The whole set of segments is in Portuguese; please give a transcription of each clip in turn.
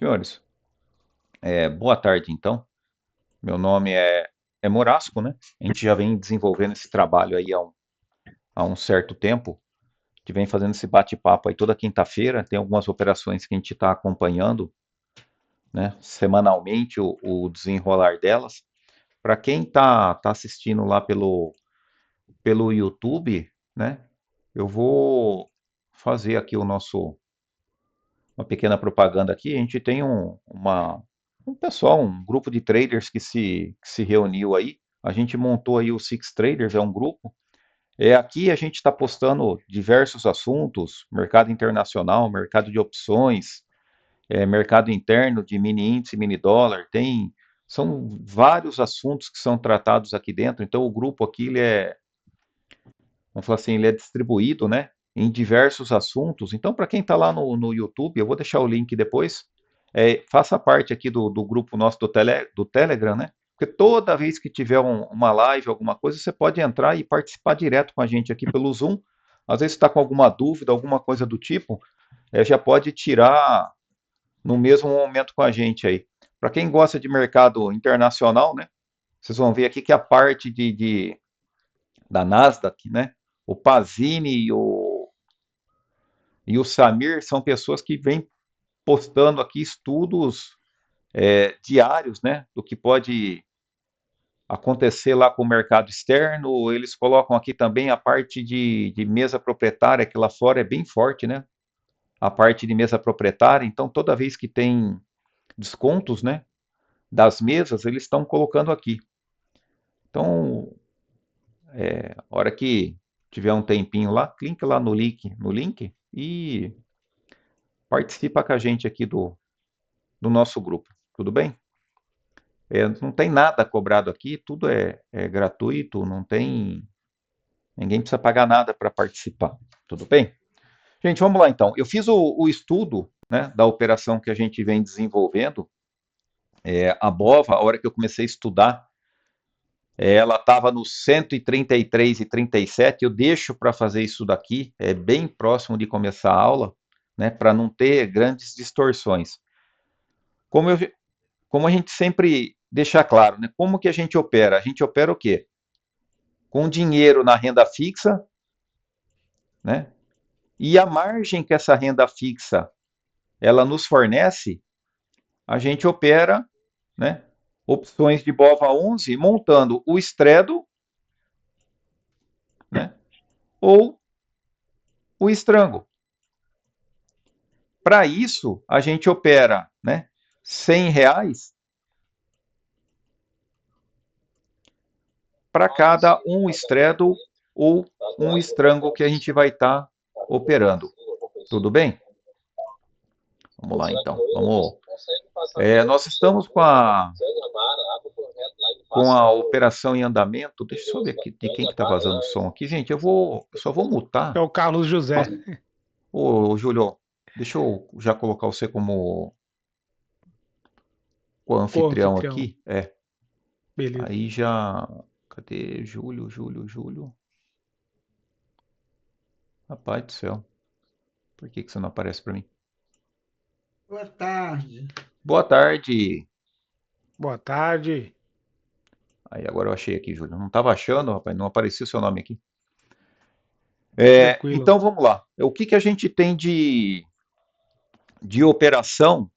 Senhores, boa tarde então. Meu nome é Morasco, né? A gente já vem desenvolvendo esse trabalho aí há um certo tempo. A gente vem fazendo esse bate-papo aí toda quinta-feira. Tem algumas operações que a gente está acompanhando, né? Semanalmente o desenrolar delas. Para quem tá assistindo lá pelo YouTube, né? Eu vou fazer aqui uma pequena propaganda aqui. A gente tem um pessoal, um grupo de traders que se reuniu aí. A gente montou aí o Six Traders, é um grupo. Aqui a gente está postando diversos assuntos, mercado internacional, mercado de opções, mercado interno de mini índice, mini dólar, são vários assuntos que são tratados aqui dentro. Então o grupo aqui, vamos falar assim, ele é distribuído, né, em diversos assuntos. Então, para quem está lá no YouTube, eu vou deixar o link depois. Faça parte aqui do grupo nosso do Telegram, né? Porque toda vez que tiver uma live, alguma coisa, você pode entrar e participar direto com a gente aqui pelo Zoom. Às vezes está com alguma dúvida, alguma coisa do tipo, já pode tirar no mesmo momento com a gente aí. Para quem gosta de mercado internacional, né? Vocês vão ver aqui que a parte da Nasdaq, né? O Pazini e o Samir são pessoas que vêm postando aqui estudos diários, né? Do que pode acontecer lá com o mercado externo. Eles colocam aqui também a parte de mesa proprietária, que lá fora é bem forte, né? A parte de mesa proprietária. Então, toda vez que tem descontos, né? Das mesas, eles estão colocando aqui. Então, a hora que tiver um tempinho lá, clique lá no link e participa com a gente aqui do nosso grupo. Tudo bem? Não tem nada cobrado aqui, tudo é gratuito, não tem. Ninguém precisa pagar nada para participar. Tudo bem? Gente, vamos lá então. Eu fiz o estudo, né, da operação que a gente vem desenvolvendo. A BOVA, a hora que eu comecei a estudar, ela estava no 133,37. Eu deixo para fazer isso daqui, bem próximo de começar a aula, né, para não ter grandes distorções. Como, eu, como a gente sempre deixa claro, né, como que a gente opera? A gente opera o quê? Com dinheiro na renda fixa, né? E a margem que essa renda fixa ela nos fornece, a gente opera, né? Opções de BOVA 11 montando o Stretto, né? Ou o Strango. Para isso, a gente opera, né? R$ 100 para cada um Stretto ou um Strango que a gente vai estar operando. Tudo bem? Vamos lá então. Nós estamos com a operação em andamento. Deixa eu ver aqui de quem que está vazando o som aqui. Gente, eu só vou É mutar. o Carlos José. Ô, Júlio, deixa eu já colocar você como co-anfitrião Co-anfitrião. aqui. Beleza. Aí já. Cadê? Júlio. Rapaz do céu. Por que você não aparece para mim? Boa tarde. Boa tarde. Boa tarde. Aí agora eu achei aqui, Júlio. Não estava achando, rapaz. Não aparecia o seu nome aqui. Tranquilo. Então vamos lá. O que a gente tem de operação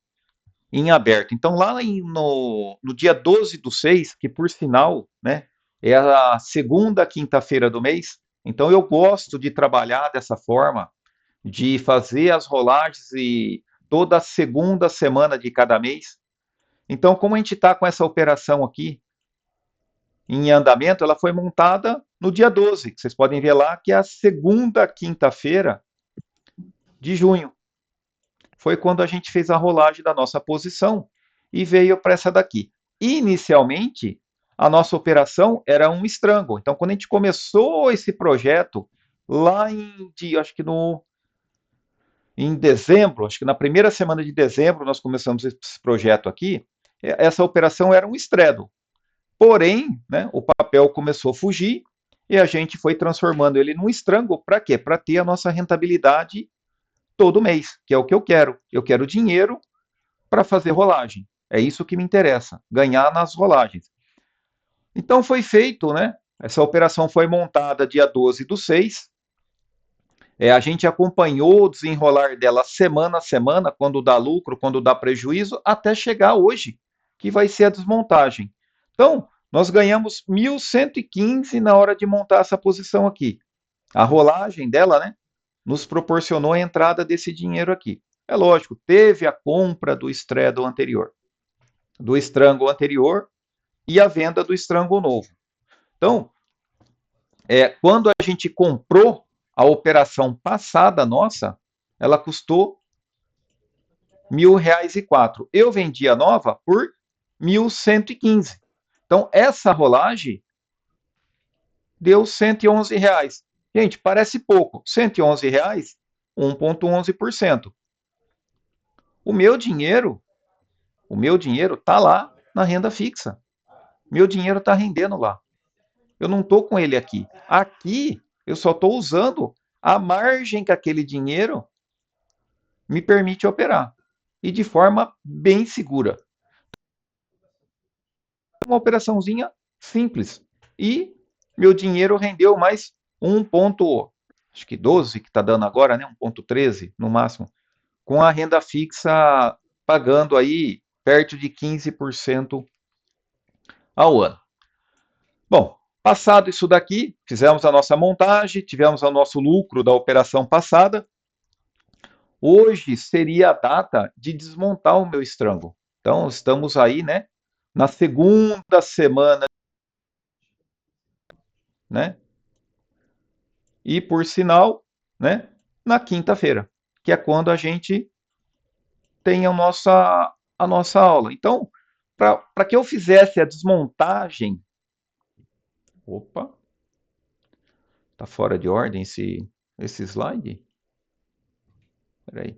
em aberto? Então, lá no dia 12/6, que por sinal, né, é a segunda quinta-feira do mês, então eu gosto de trabalhar dessa forma, de fazer as rolagens e toda segunda semana de cada mês. Então, como a gente está com essa operação aqui em andamento, ela foi montada no dia 12, que vocês podem ver lá, que é a segunda quinta-feira de junho. Foi quando a gente fez a rolagem da nossa posição e veio para essa daqui. Inicialmente, a nossa operação era um estrango. Então, quando a gente começou esse projeto, lá acho que em dezembro, acho que na primeira semana de dezembro, nós começamos esse projeto aqui, essa operação era um estredo. Porém, né, o papel começou a fugir e a gente foi transformando ele num estrango. Para quê? Para ter a nossa rentabilidade todo mês, que é o que eu quero. Eu quero dinheiro para fazer rolagem. É isso que me interessa, ganhar nas rolagens. Então foi feito, né? Essa operação foi montada dia 12/6. A gente acompanhou o desenrolar dela semana a semana, quando dá lucro, quando dá prejuízo, até chegar hoje, que vai ser a desmontagem. Então, nós ganhamos 1.115 na hora de montar essa posição aqui. A rolagem dela, né, nos proporcionou a entrada desse dinheiro aqui. É lógico, teve a compra do straddle anterior, do strangle anterior e a venda do strangle novo. Então, quando a gente comprou a operação passada nossa, ela custou R$ 1.004. Eu vendi a nova por 1.115. Então, essa rolagem deu R$ 111. Gente, parece pouco. R$ 111, 1,11%. O meu dinheiro está lá na renda fixa. Meu dinheiro está rendendo lá. Eu não estou com ele aqui. Aqui, eu só estou usando a margem que aquele dinheiro me permite operar. E de forma bem segura. Uma operaçãozinha simples. E meu dinheiro rendeu mais 1,12 que está dando agora, né? 1,13 no máximo. Com a renda fixa pagando aí perto de 15% ao ano. Bom, passado isso daqui, fizemos a nossa montagem, tivemos o nosso lucro da operação passada. Hoje seria a data de desmontar o meu estrango. Então, estamos aí, né, na segunda semana, né? E, por sinal, né, na quinta-feira, que é quando a gente tem a nossa aula. Então, para que eu fizesse a desmontagem... Opa! Está fora de ordem esse slide? Espera aí.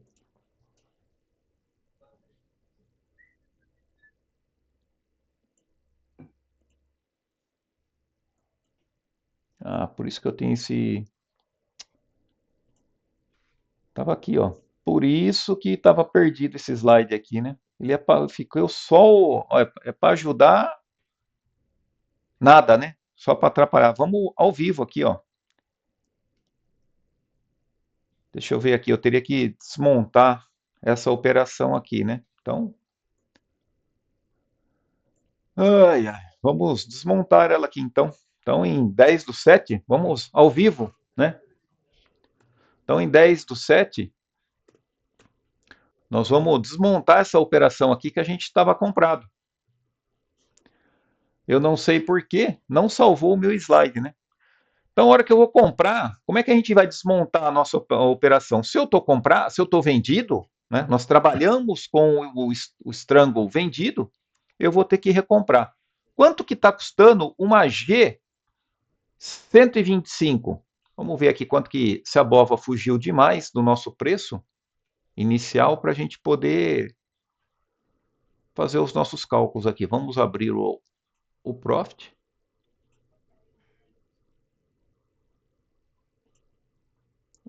Ah, por isso que eu tenho esse... Tava aqui, ó. Por isso que estava perdido esse slide aqui, né? Ele ficou só... É para ajudar nada, né? Só para atrapalhar. Vamos ao vivo aqui, ó. Deixa eu ver aqui. Eu teria que desmontar essa operação aqui, né? Então... Ai, ai. Vamos desmontar ela aqui, então. Então, em 10/7, vamos ao vivo, né? Então, em 10/7, nós vamos desmontar essa operação aqui que a gente estava comprado. Eu não sei por que não salvou o meu slide, né? Então, a hora que eu vou comprar, como é que a gente vai desmontar a nossa operação? Se eu estou vendido, né? Nós trabalhamos com o strangle vendido, eu vou ter que recomprar. Quanto que está custando uma G 125? Vamos ver aqui quanto que, se a BOVA fugiu demais do nosso preço inicial para a gente poder fazer os nossos cálculos aqui. Vamos abrir o Profit.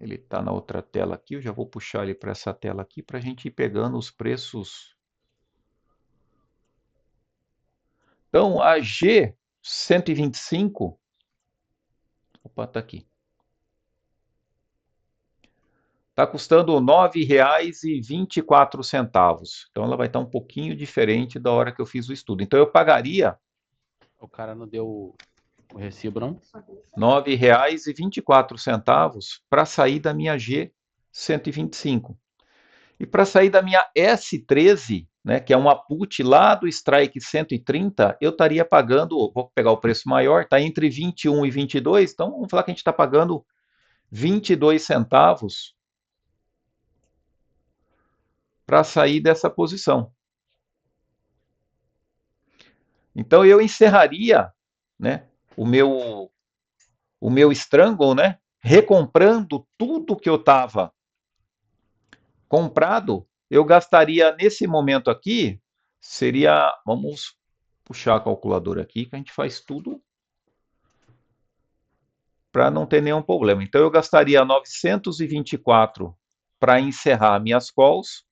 Ele está na outra tela aqui, eu já vou puxar ele para essa tela aqui para a gente ir pegando os preços. Então, a G125, opa, está aqui. Está custando R$ 9,24. Então, ela vai estar um pouquinho diferente da hora que eu fiz o estudo. Então, eu pagaria... O cara não deu o recibo, não? R$ 9,24 para sair da minha G125. E para sair da minha S13, né, que é uma put lá do Strike 130, eu estaria pagando, vou pegar o preço maior, está entre 21 e 22, então vamos falar que a gente está pagando 22 centavos para sair dessa posição. Então eu encerraria, né, o meu strangle, né, recomprando tudo que eu estava comprado, eu gastaria nesse momento aqui, seria, vamos puxar a calculadora aqui, que a gente faz tudo para não ter nenhum problema. Então, eu gastaria 924 para encerrar minhas calls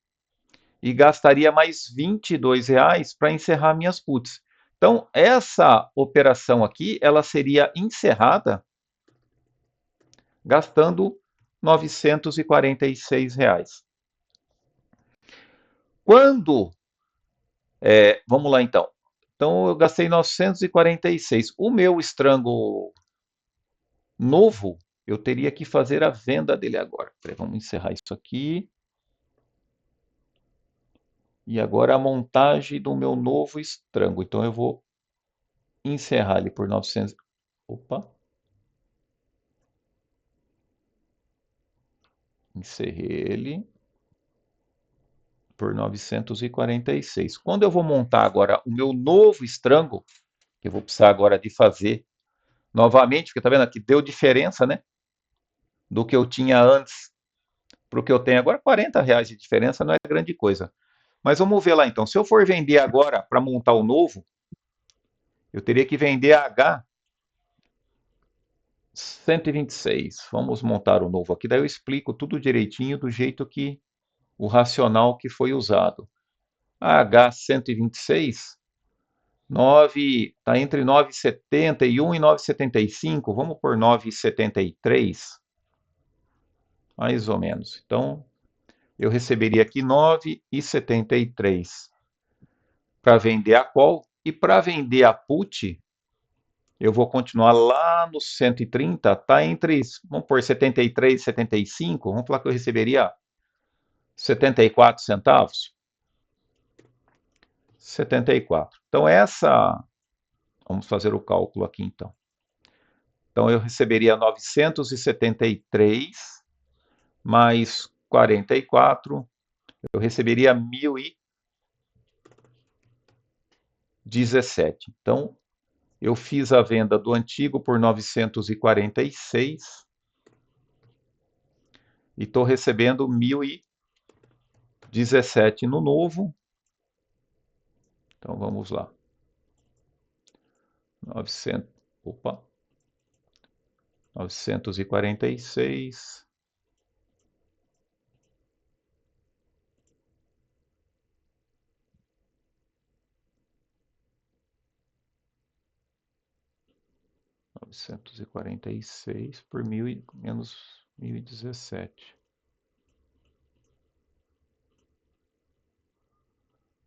e gastaria mais R$ 22 para encerrar minhas puts. Então, essa operação aqui, ela seria encerrada gastando R$ 946. Quando, vamos lá então. Então, eu gastei 946. O meu estrango novo, eu teria que fazer a venda dele agora. Peraí, vamos encerrar isso aqui. E agora a montagem do meu novo estrango. Então, eu vou encerrar ele por 900. Opa! Encerrei ele por 946. Quando eu vou montar agora o meu novo estrango, que eu vou precisar agora de fazer novamente, porque tá vendo aqui, deu diferença, né? Do que eu tinha antes para o que eu tenho agora. R$ 40 de diferença não é grande coisa. Mas vamos ver lá então. Se eu for vender agora para montar o novo, eu teria que vender a H126. Vamos montar o novo aqui, daí eu explico tudo direitinho do jeito que o racional que foi usado. A H126, 9, está entre 9,71 e 9,75. Vamos por 9,73, mais ou menos. Então, eu receberia aqui 9,73 para vender a call. E para vender a put, eu vou continuar lá no 130, está entre, vamos por 73 e 75. Vamos falar que eu receberia 74 centavos. 74. Então, vamos fazer o cálculo aqui, então. Então, eu receberia 973 mais 44, eu receberia 1.017. Então, eu fiz a venda do antigo por 946 e estou recebendo 1.017 no novo. Então, vamos lá. 946. Por menos 1.017.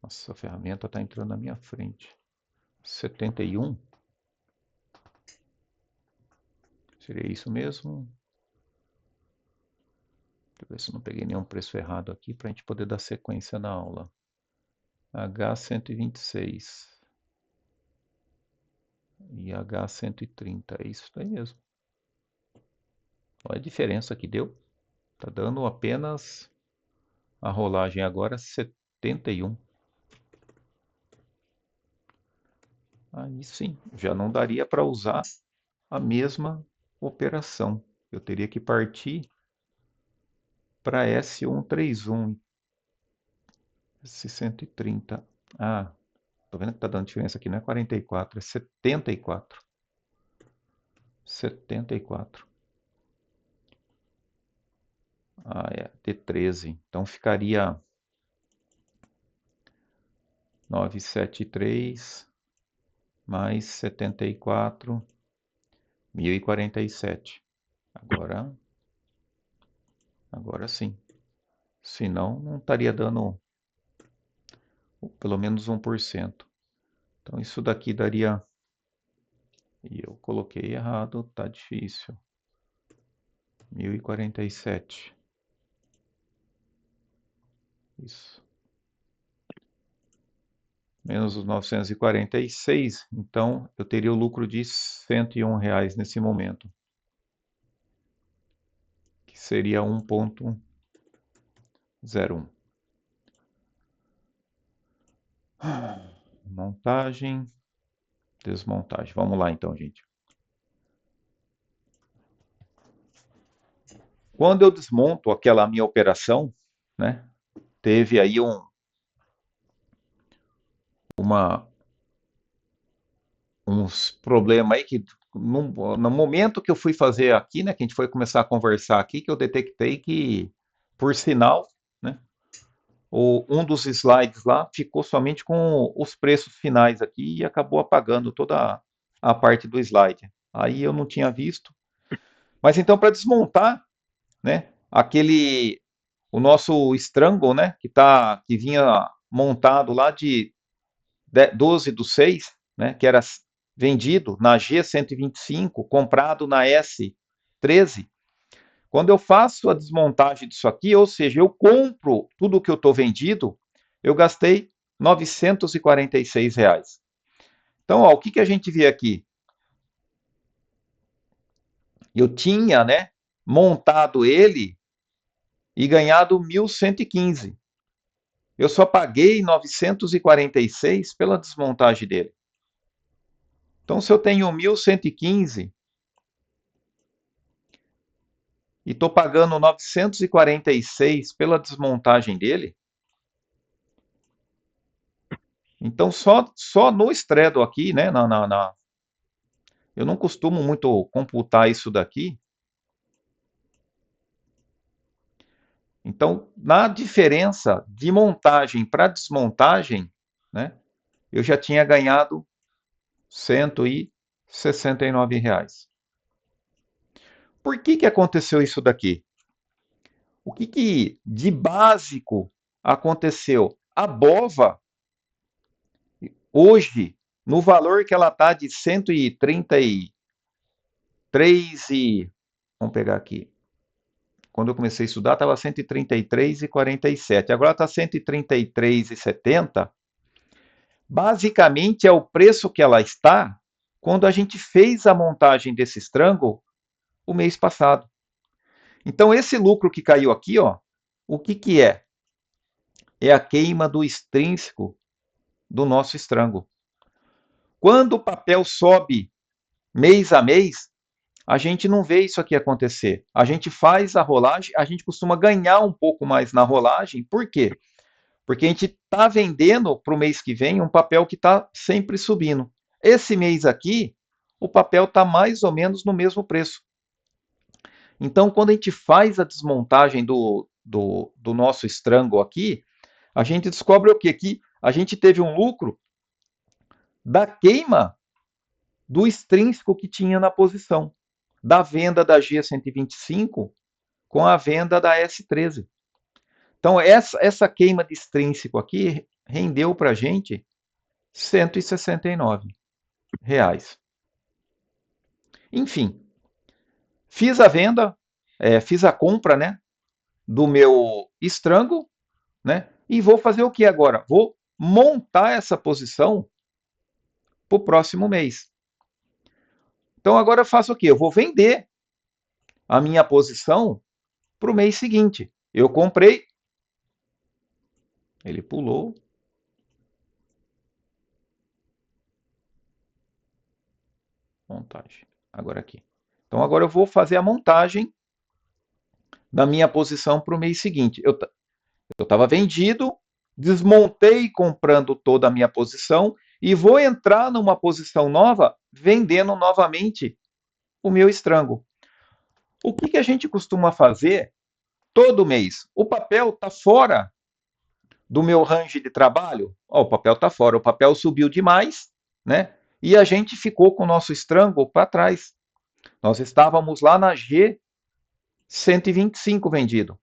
Nossa, a ferramenta está entrando na minha frente. 71. Seria isso mesmo? Deixa eu ver se não peguei nenhum preço errado aqui para a gente poder dar sequência na aula. H126 e H130, é isso daí mesmo. Olha a diferença que deu. Tá dando apenas a rolagem agora 71. Aí sim, já não daria para usar a mesma operação. Eu teria que partir para S131. Esse 130. Ah, tô vendo que tá dando diferença aqui, não é 44, é 74. 74. Ah, é, T13. Então ficaria 973 mais 74, 1.047. Agora sim. Senão, não estaria dando pelo menos 1%. Então, isso daqui daria... E eu coloquei errado, tá difícil. 1.047. Isso. Menos os 946, então eu teria o lucro de R$ 101 nesse momento. Que seria 1,01. Montagem, desmontagem. Vamos lá então, gente. Quando eu desmonto aquela minha operação, né, teve aí uns problemas aí que no momento que eu fui fazer aqui, né, que a gente foi começar a conversar aqui, que eu detectei que, por sinal, né, um dos slides lá ficou somente com os preços finais aqui e acabou apagando toda a parte do slide. Aí eu não tinha visto. Mas então, para desmontar, né, o nosso strangle, né, que vinha montado lá de 12/6, né, que era vendido na G125, comprado na S13. Quando eu faço a desmontagem disso aqui, ou seja, eu compro tudo que eu estou vendido, eu gastei R$ 946. Então, ó, o que a gente vê aqui? Eu tinha, né, montado ele e ganhado 1.115. Eu só paguei 946 pela desmontagem dele. Então, se eu tenho 1.115 e estou pagando 946 pela desmontagem dele, então só no Straddle aqui, né, eu não costumo muito computar isso daqui. Então, na diferença de montagem para desmontagem, né, eu já tinha ganhado R$ 169. Por que aconteceu isso daqui? O que de básico aconteceu? A BOVA, hoje, no valor que ela está de 133 e... Vamos pegar aqui. Quando eu comecei a estudar, estava 133,47. Agora está 133,70. Basicamente, é o preço que ela está quando a gente fez a montagem desse strangle o mês passado. Então, esse lucro que caiu aqui, ó, o que é? É a queima do extrínseco do nosso strangle. Quando o papel sobe mês a mês, a gente não vê isso aqui acontecer. A gente faz a rolagem, a gente costuma ganhar um pouco mais na rolagem. Por quê? Porque a gente está vendendo para o mês que vem um papel que está sempre subindo. Esse mês aqui, o papel está mais ou menos no mesmo preço. Então, quando a gente faz a desmontagem do nosso strangle aqui, a gente descobre o quê? Que a gente teve um lucro da queima do extrínseco que tinha na posição, da venda da G125 com a venda da S13. Então, essa queima de extrínseco aqui rendeu para a gente R$ 169. Enfim, fiz a venda, fiz a compra, né, do meu strangle, né, e vou fazer o que agora? Vou montar essa posição para o próximo mês. Então, agora eu faço o quê? Eu vou vender a minha posição para o mês seguinte. Eu comprei, ele pulou. Montagem. Agora aqui. Então, agora eu vou fazer a montagem da minha posição para o mês seguinte. Eu estava vendido, desmontei comprando toda a minha posição e vou entrar numa posição nova vendendo novamente o meu strangle. O que a gente costuma fazer todo mês? O papel está fora do meu range de trabalho? O papel está fora, o papel subiu demais, né? E a gente ficou com o nosso strangle para trás. Nós estávamos lá na G125 vendido,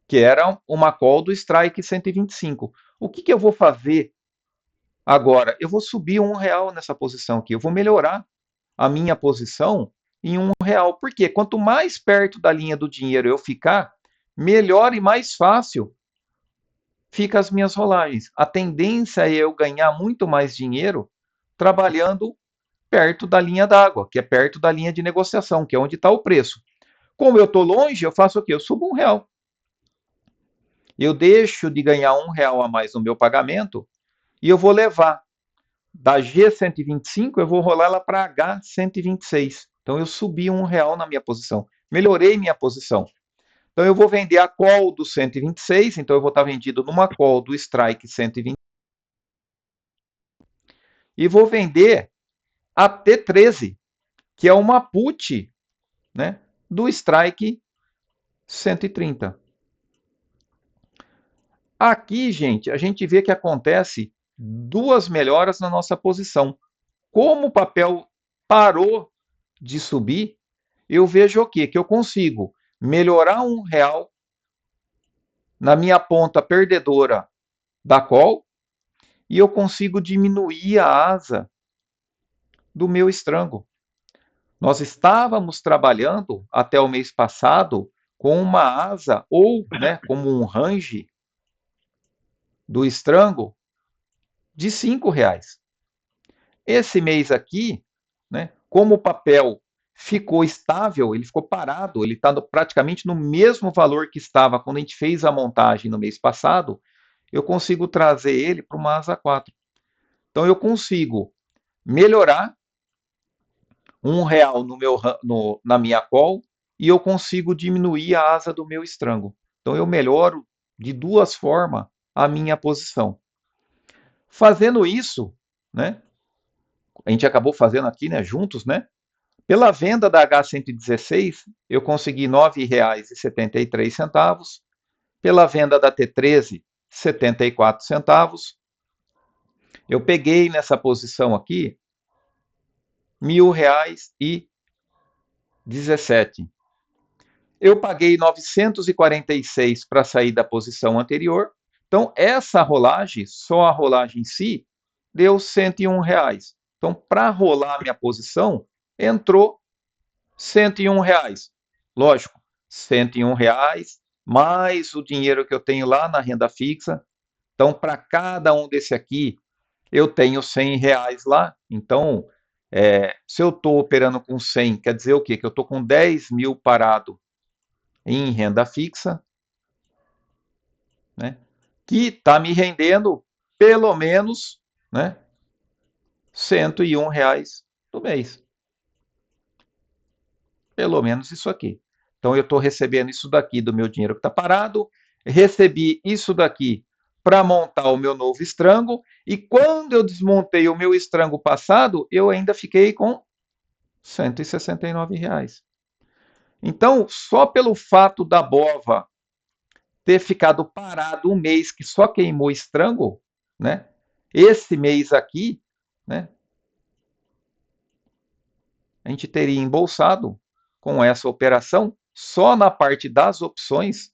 que era uma call do Strike 125. O que eu vou fazer agora? Eu vou subir R$ 1 nessa posição aqui. Eu vou melhorar a minha posição em R$ 1. Por quê? Quanto mais perto da linha do dinheiro eu ficar, melhor e mais fácil fica as minhas rolagens. A tendência é eu ganhar muito mais dinheiro trabalhando perto da linha d'água, que é perto da linha de negociação, que é onde está o preço. Como eu estou longe, eu faço o quê? Eu subo R$ 1. Eu deixo de ganhar R$ 1 a mais no meu pagamento e eu vou levar da G125, eu vou rolar ela para H126. Então, eu subi R$ 1 na minha posição. Melhorei minha posição. Então, eu vou vender a call do 126, então eu vou estar vendido numa call do strike 120. E vou vender a T13, que é uma put, né, do strike 130. Aqui, gente, a gente vê que acontece duas melhoras na nossa posição. Como o papel parou de subir, eu vejo o quê? Que eu consigo melhorar R$ 1 na minha ponta perdedora da call e eu consigo diminuir a asa do meu estrango. Nós estávamos trabalhando até o mês passado com uma asa ou, né, como um range do estrango de R$ 5. Esse mês aqui, né, como o papel ficou estável, ele ficou parado, ele está praticamente no mesmo valor que estava quando a gente fez a montagem no mês passado, eu consigo trazer ele para uma asa 4. Então eu consigo melhorar R$ 1 na minha call e eu consigo diminuir a asa do meu estrango. Então eu melhoro de duas formas a minha posição. Fazendo isso, né, a gente acabou fazendo aqui, né, juntos, né? Pela venda da H116, eu consegui R$ 9,73. Pela venda da T13, 74 centavos. Eu peguei nessa posição aqui R$ 1.000,17. Eu paguei 946 para sair da posição anterior. Então, essa rolagem, só a rolagem em si, deu R$ 101. Então, para rolar a minha posição, entrou R$ 101. Lógico, R$ 101 mais o dinheiro que eu tenho lá na renda fixa. Então, para cada um desse aqui, eu tenho R$ 100 lá. Então, se eu estou operando com 100, quer dizer o quê? Que eu estou com 10 mil parado em renda fixa, né? Que está me rendendo pelo menos, né, R$ 101 do mês. Pelo menos isso aqui. Então, eu estou recebendo isso daqui do meu dinheiro que está parado, recebi isso daqui para montar o meu novo estrango, e quando eu desmontei o meu estrango passado, eu ainda fiquei com R$ 169. Então, só pelo fato da BOVA ter ficado parado um mês que só queimou estrango, né? Esse mês aqui, né? A gente teria embolsado com essa operação só na parte das opções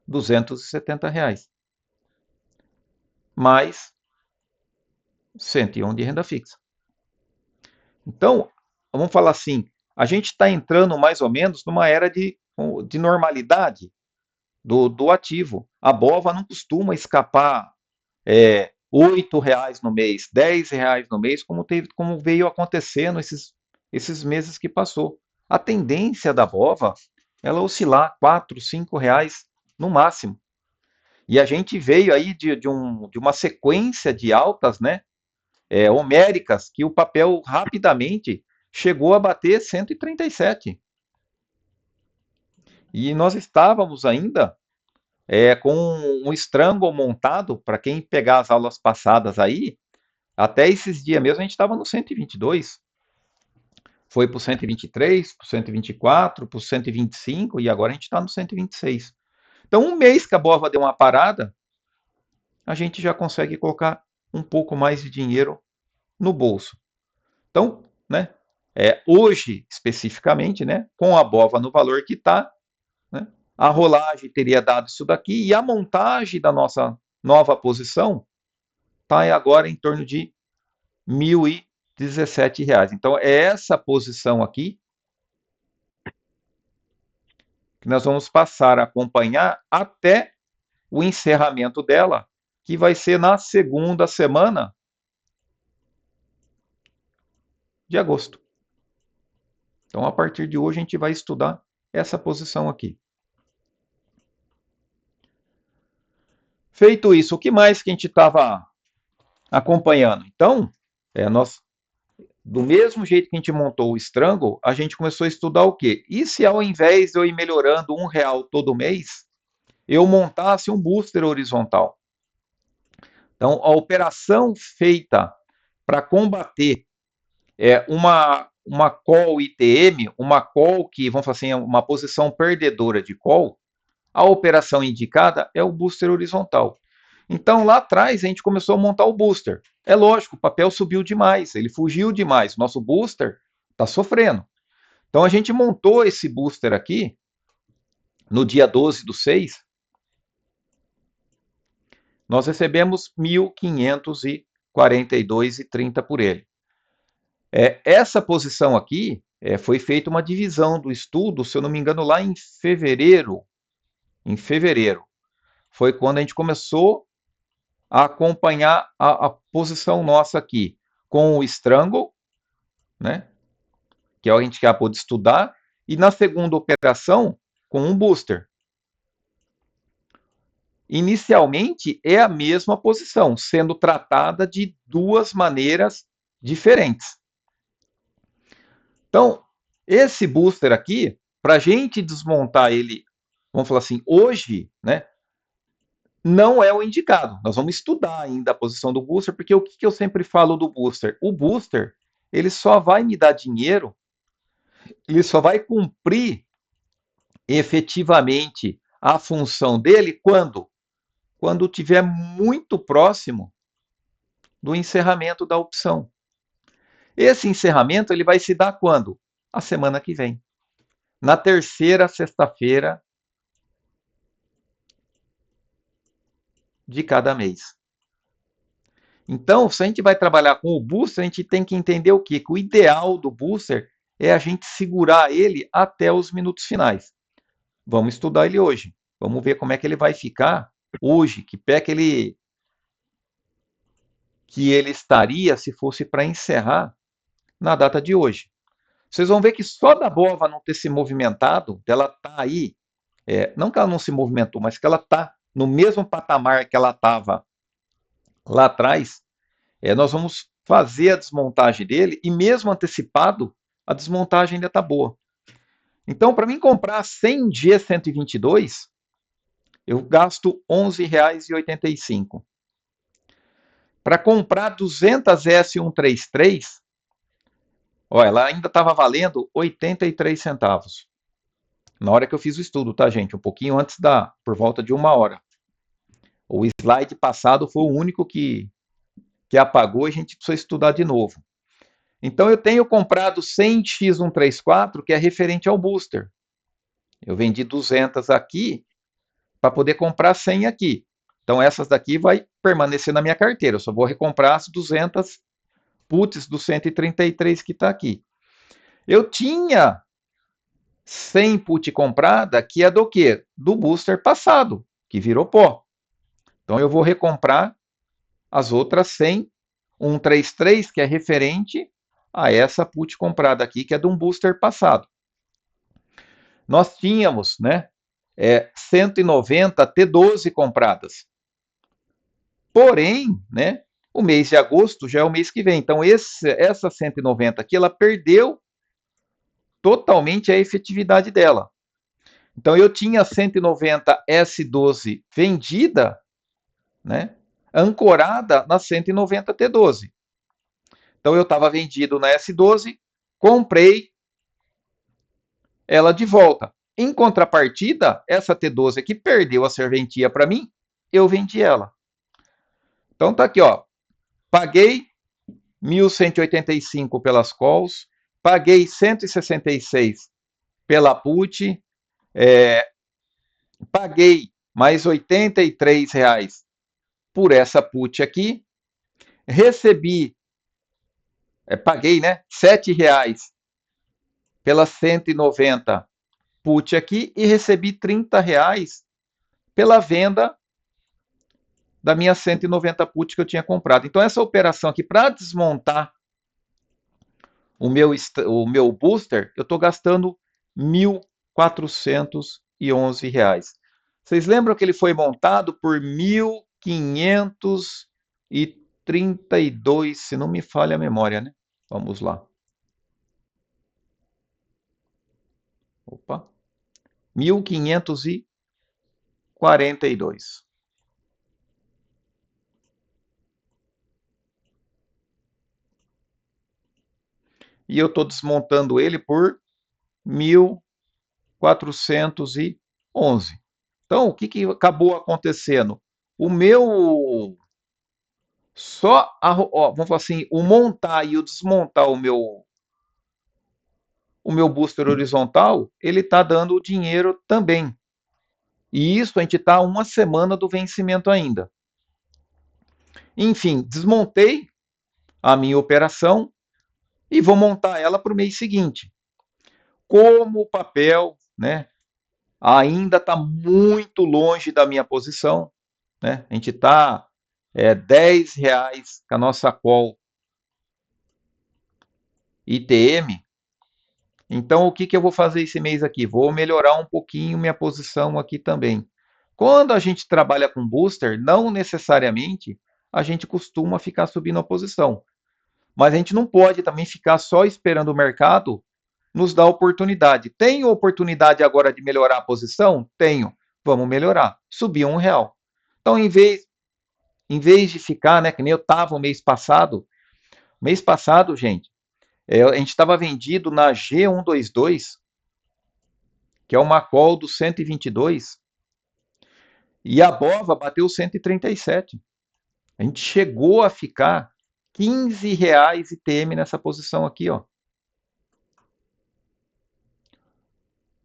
R$ 270. Mais 101 de renda fixa. Então, vamos falar assim, a gente está entrando mais ou menos numa era de normalidade do ativo. A BOVA não costuma escapar R$ 8 no mês, R$ 10 no mês, como veio acontecendo esses meses que passou. A tendência da BOVA, ela oscilar R$ 4, R$ 5 no máximo. E a gente veio aí de uma sequência de altas, né, homéricas, que o papel rapidamente chegou a bater 137. E nós estávamos ainda com um strangle montado, para quem pegar as aulas passadas aí, até esses dias mesmo a gente estava no 122. Foi para o 123, para o 124, para o 125 e agora a gente está no 126. Então, um mês que a BOVA deu uma parada, a gente já consegue colocar um pouco mais de dinheiro no bolso. Então, né, hoje, especificamente, né, com a BOVA no valor que está, né, a rolagem teria dado isso daqui e a montagem da nossa nova posição está agora em torno de R$ 1.017. Então, é essa posição aqui que nós vamos passar a acompanhar até o encerramento dela, que vai ser na segunda semana de agosto. Então, a partir de hoje, a gente vai estudar essa posição aqui. Feito isso, o que mais que a gente estava acompanhando? Então, do mesmo jeito que a gente montou o Strangle, a gente começou a estudar o quê? E se ao invés de eu ir melhorando R$ 1 todo mês, eu montasse um booster horizontal? Então, a operação feita para combater uma call ITM, uma call que, vamos falar assim, é uma posição perdedora de call, a operação indicada é o booster horizontal. Então, lá atrás, a gente começou a montar o booster. É lógico, o papel subiu demais, ele fugiu demais. O nosso booster está sofrendo. Então, a gente montou esse booster aqui no dia 12/6. Nós recebemos R$ 1.542,30 por ele. Essa posição aqui, foi feita uma divisão do estudo, se eu não me engano, lá em fevereiro. Em fevereiro. Foi quando a gente começou a acompanhar a posição nossa aqui, com o strangle, né? Que a gente acabou de estudar, e na segunda operação, com um booster. Inicialmente, é a mesma posição, sendo tratada de duas maneiras diferentes. Então, esse booster aqui, para a gente desmontar ele, vamos falar assim, hoje, né, não é o indicado. Nós vamos estudar ainda a posição do booster, porque o que eu sempre falo do booster? O booster, ele só vai me dar dinheiro, ele só vai cumprir efetivamente a função dele quando? Quando estiver muito próximo do encerramento da opção. Esse encerramento ele vai se dar quando? A semana que vem. Na terceira sexta-feira de cada mês. Então, se a gente vai trabalhar com o booster, a gente tem que entender o quê? Que o ideal do booster é a gente segurar ele até os minutos finais. Vamos estudar ele hoje. Vamos ver como é que ele vai ficar hoje, que pé que ele estaria se fosse para encerrar na data de hoje. Vocês vão ver que só da bova não ter se movimentado, dela tá aí, não que ela não se movimentou, mas que ela tá no mesmo patamar que ela estava lá atrás, nós vamos fazer a desmontagem dele e mesmo antecipado, a desmontagem ainda está boa. Então, para mim comprar 100 G122, eu gasto R$ 11,85. Para comprar 200 S133, ó, ela ainda estava valendo 83 centavos. Na hora que eu fiz o estudo, tá, gente? Um pouquinho antes por volta de 1 hora. O slide passado foi o único que apagou e a gente precisou estudar de novo. Então, eu tenho comprado 100 X134, que é referente ao booster. Eu vendi 200 aqui para poder comprar 100 aqui. Então, essas daqui vai permanecer na minha carteira. Eu só vou recomprar as 200 puts do 133 que está aqui. Eu tinha 100 put comprada, que é do quê? Do booster passado, que virou pó. Então, eu vou recomprar as outras 100, 133, que é referente a essa put comprada aqui, que é de um booster passado. Nós tínhamos, né, 190 T12 compradas. Porém, né, o mês de agosto já é o mês que vem. Então, essa 190 aqui, ela perdeu totalmente a efetividade dela. Então, eu tinha 190 S12 vendida, né, ancorada na 190 T12. Então, eu estava vendido na S12, comprei ela de volta. Em contrapartida, essa T12 aqui perdeu a serventia para mim, eu vendi ela. Então, tá aqui, ó. Paguei 1.185 pelas calls, paguei 166 pela put, paguei mais R$ 83 por essa put aqui, recebi, paguei, né, R$ 7 pela 190 put aqui e recebi R$ 30 pela venda da minha 190 put que eu tinha comprado. Então, essa operação aqui, para desmontar o meu booster, eu estou gastando R$ 1.411. Vocês lembram que ele foi montado por 1.532, se não me falha a memória, né? Vamos lá. Opa. 1.542. E eu estou desmontando ele por 1.411. Então, o que acabou acontecendo? O meu... vamos falar assim, o montar e o desmontar o meu booster horizontal, ele está dando dinheiro também. E isso a gente está uma semana do vencimento ainda. Enfim, desmontei a minha operação e vou montar ela para o mês seguinte. Como o papel, né, ainda está muito longe da minha posição, né? A gente está R$10 com a nossa call ITM. Então, o que eu vou fazer esse mês aqui? Vou melhorar um pouquinho minha posição aqui também. Quando a gente trabalha com booster, não necessariamente a gente costuma ficar subindo a posição. Mas a gente não pode também ficar só esperando o mercado nos dar oportunidade. Tenho oportunidade agora de melhorar a posição? Tenho. Vamos melhorar. Subir R$1. Então, em vez de ficar, né, que nem eu estava o mês passado, gente, a gente estava vendido na G122, que é uma call do 122, e a BOVA bateu 137. A gente chegou a ficar R$15 ITM nessa posição aqui, ó.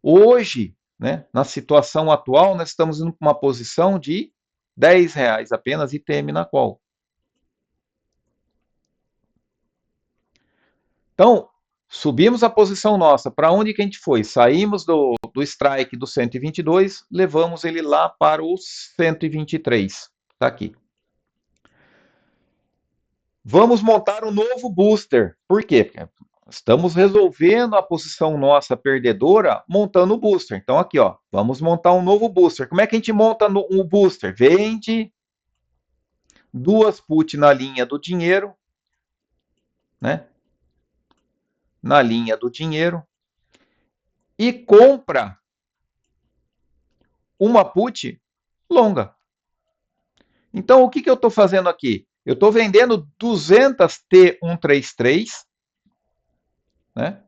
Hoje, né, na situação atual, nós estamos em uma posição de R$10 apenas ITM na call. Então, subimos a posição nossa. Para onde que a gente foi? Saímos do strike do 122, levamos ele lá para o 123. Está aqui. Vamos montar um novo booster. Por quê? Porque estamos resolvendo a posição nossa perdedora montando o booster. Então, aqui, ó, vamos montar um novo booster. Como é que a gente monta um booster? Vende 2 put na linha do dinheiro, né? Na linha do dinheiro. E compra uma put longa. Então, o que eu estou fazendo aqui? Eu estou vendendo 200 T133, né?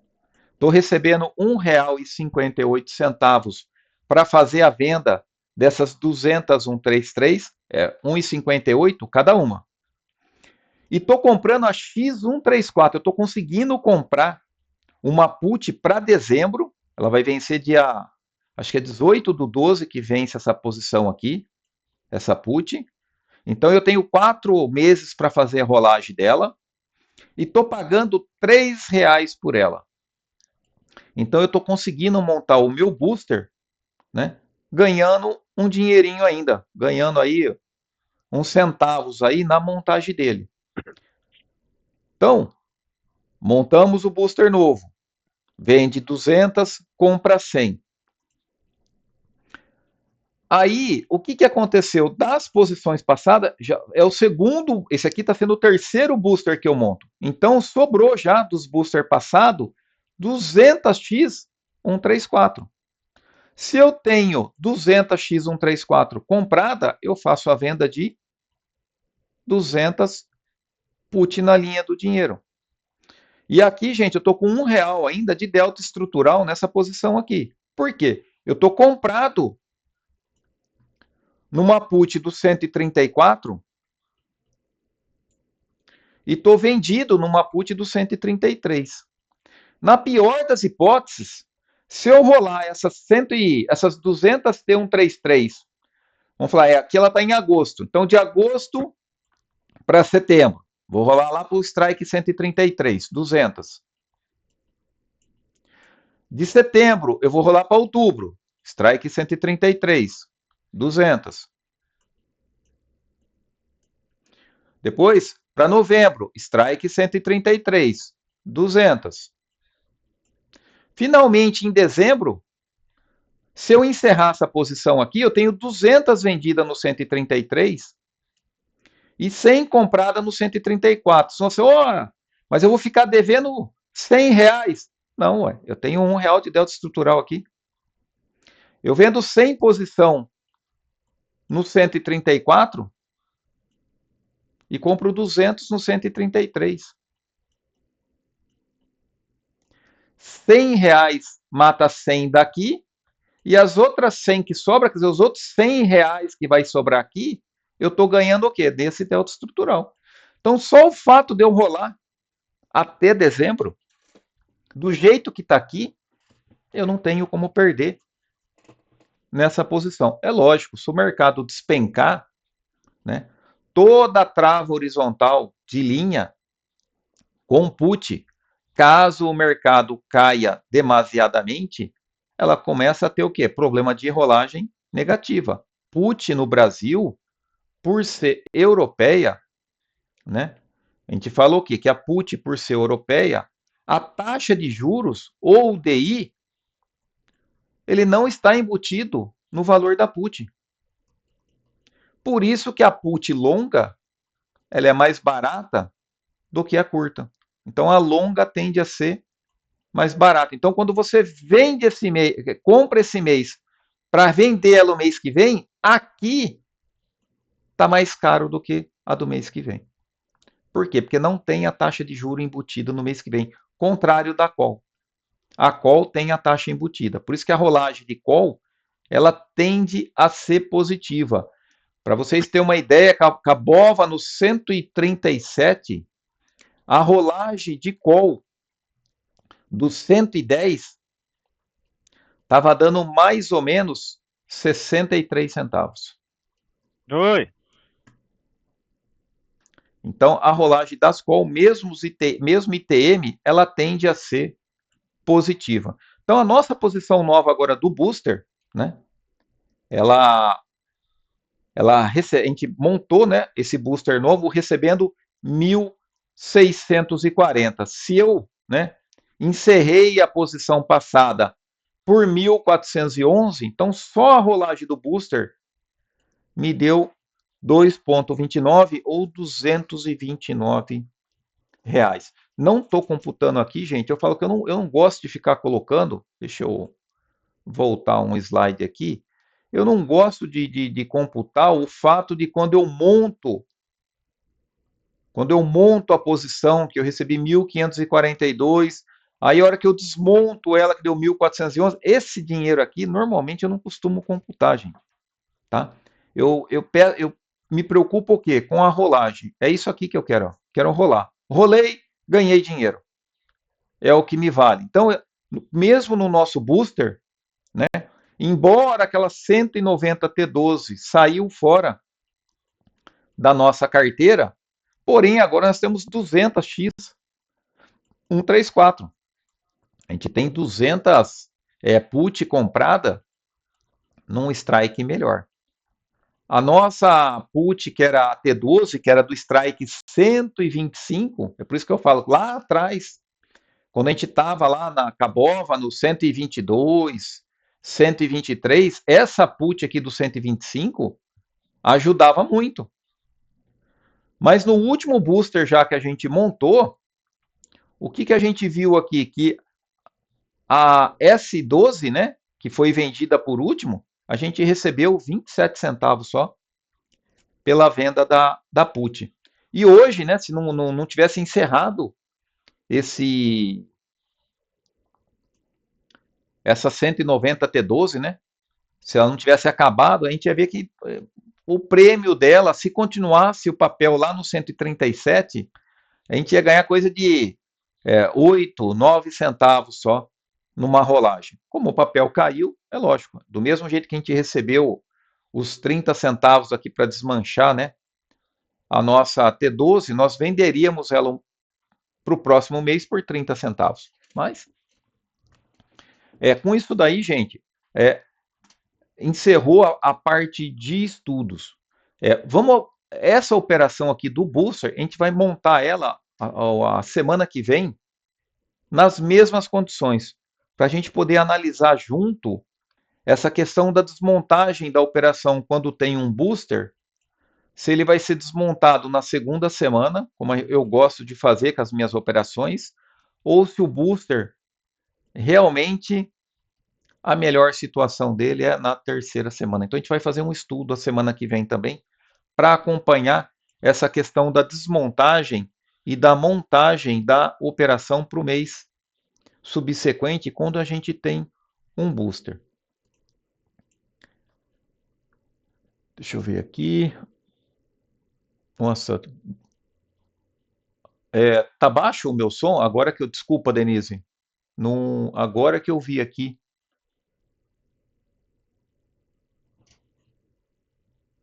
Estou recebendo R$1,58 para fazer a venda dessas 200 133, 1,58 cada uma. E estou comprando a X134. Eu estou conseguindo comprar uma put para dezembro. Ela vai vencer dia, acho que é 18/12 que vence essa posição aqui, essa put. Então eu tenho 4 meses para fazer a rolagem dela e estou pagando R$3 por ela. Então eu estou conseguindo montar o meu booster, né, ganhando um dinheirinho ainda, ganhando aí uns centavos aí na montagem dele. Então, montamos o booster novo, vende 200, compra 100. Aí, o que aconteceu? Das posições passadas, já é o segundo, esse aqui está sendo o terceiro booster que eu monto. Então, sobrou já dos booster passado 200x 134. Se eu tenho 200x 134 comprada, eu faço a venda de 200 put na linha do dinheiro. E aqui, gente, eu estou com R$1 ainda de delta estrutural nessa posição aqui. Por quê? Eu estou comprado numa put do 134 e estou vendido numa put do 133. Na pior das hipóteses, se eu rolar essas 200 T133, vamos falar, aqui ela está em agosto. Então, de agosto para setembro, vou rolar lá para o strike 133, 200. De setembro, eu vou rolar para outubro, strike 133, 200. Depois, para novembro, strike 133, 200. Finalmente, em dezembro, se eu encerrar essa posição aqui, eu tenho 200 vendidas no 133 e 100 comprada no 134. Então, você, mas eu vou ficar devendo R$100. Não, ué, eu tenho R$1 de delta estrutural aqui. Eu vendo 100 posição no 134 e compro 200 no 133. R$100 mata 100 daqui E as outras 100 que sobram, quer dizer, os outros R$ 100 que vai sobrar aqui, eu estou ganhando o quê? Desse delta estrutural. Então, só o fato de eu rolar até dezembro, do jeito que está aqui, eu não tenho como perder nessa posição. É lógico, se o mercado despencar, né, toda a trava horizontal de linha com put, caso o mercado caia demasiadamente, ela começa a ter o quê? Problema de rolagem negativa. Put no Brasil, por ser europeia, né? A gente falou o quê? Que a put, por ser europeia, a taxa de juros, ou o DI, ele não está embutido no valor da put. Por isso que a put longa, ela é mais barata do que a curta. Então a longa tende a ser mais barata. Então quando você vende esse mês, compra esse mês para vender ela o mês que vem, aqui está mais caro do que a do mês que vem. Por quê? Porque não tem a taxa de juro embutida no mês que vem, contrário da call. A call tem a taxa embutida. Por isso que a rolagem de call, ela tende a ser positiva. Para vocês terem uma ideia, acabava no 137, a rolagem de call do 110 estava dando mais ou menos 63 centavos. Oi. Então, a rolagem das call, mesmo ITM, ela tende a ser positiva. Então, a nossa posição nova agora do booster, né? A gente montou, né, esse booster novo recebendo 1.640. Se eu, né, encerrei a posição passada por 1.411, então só a rolagem do booster me deu 2,29 ou R$ 229. Não estou computando aqui, gente. Eu falo que eu não gosto de ficar colocando. Deixa eu voltar um slide aqui. Eu não gosto de computar o fato de quando eu monto a posição, que eu recebi 1.542, aí a hora que eu desmonto ela, que deu 1.411, esse dinheiro aqui, normalmente eu não costumo computar, gente. Tá? Eu me preocupo o quê? Com a rolagem. É isso aqui que eu quero. Ó. Quero rolar. Rolei, ganhei dinheiro. É o que me vale. Então, mesmo no nosso booster, né, embora aquela 190 T12 saiu fora da nossa carteira, porém agora nós temos 200X 134. A gente tem 200 put comprada num strike melhor. A nossa put, que era a T12, que era do strike 125, é por isso que eu falo, lá atrás, quando a gente estava lá na Cabova, no 122, 123, essa put aqui do 125 ajudava muito. Mas no último booster já que a gente montou, o que a gente viu aqui? Que a S12, né, que foi vendida por último, a gente recebeu 27 centavos só pela venda da put. E hoje, né, se não tivesse encerrado essa 190 T12, né, se ela não tivesse acabado, a gente ia ver que o prêmio dela, se continuasse o papel lá no 137, a gente ia ganhar coisa de 8, 9 centavos só numa rolagem. Como o papel caiu, é lógico, do mesmo jeito que a gente recebeu os 30 centavos aqui para desmanchar, né, a nossa T12, nós venderíamos ela para o próximo mês por 30 centavos. Mas, com isso daí, gente, encerrou a parte de estudos. Essa operação aqui do Booster, a gente vai montar ela a semana que vem nas mesmas condições, para a gente poder analisar junto essa questão da desmontagem da operação quando tem um booster, se ele vai ser desmontado na segunda semana, como eu gosto de fazer com as minhas operações, ou se o booster realmente a melhor situação dele é na terceira semana. Então a gente vai fazer um estudo a semana que vem também para acompanhar essa questão da desmontagem e da montagem da operação para o mês subsequente quando a gente tem um booster. Deixa eu ver aqui. Nossa, tá baixo o meu som? Agora que eu. Desculpa, Denise. Não, agora que eu vi aqui.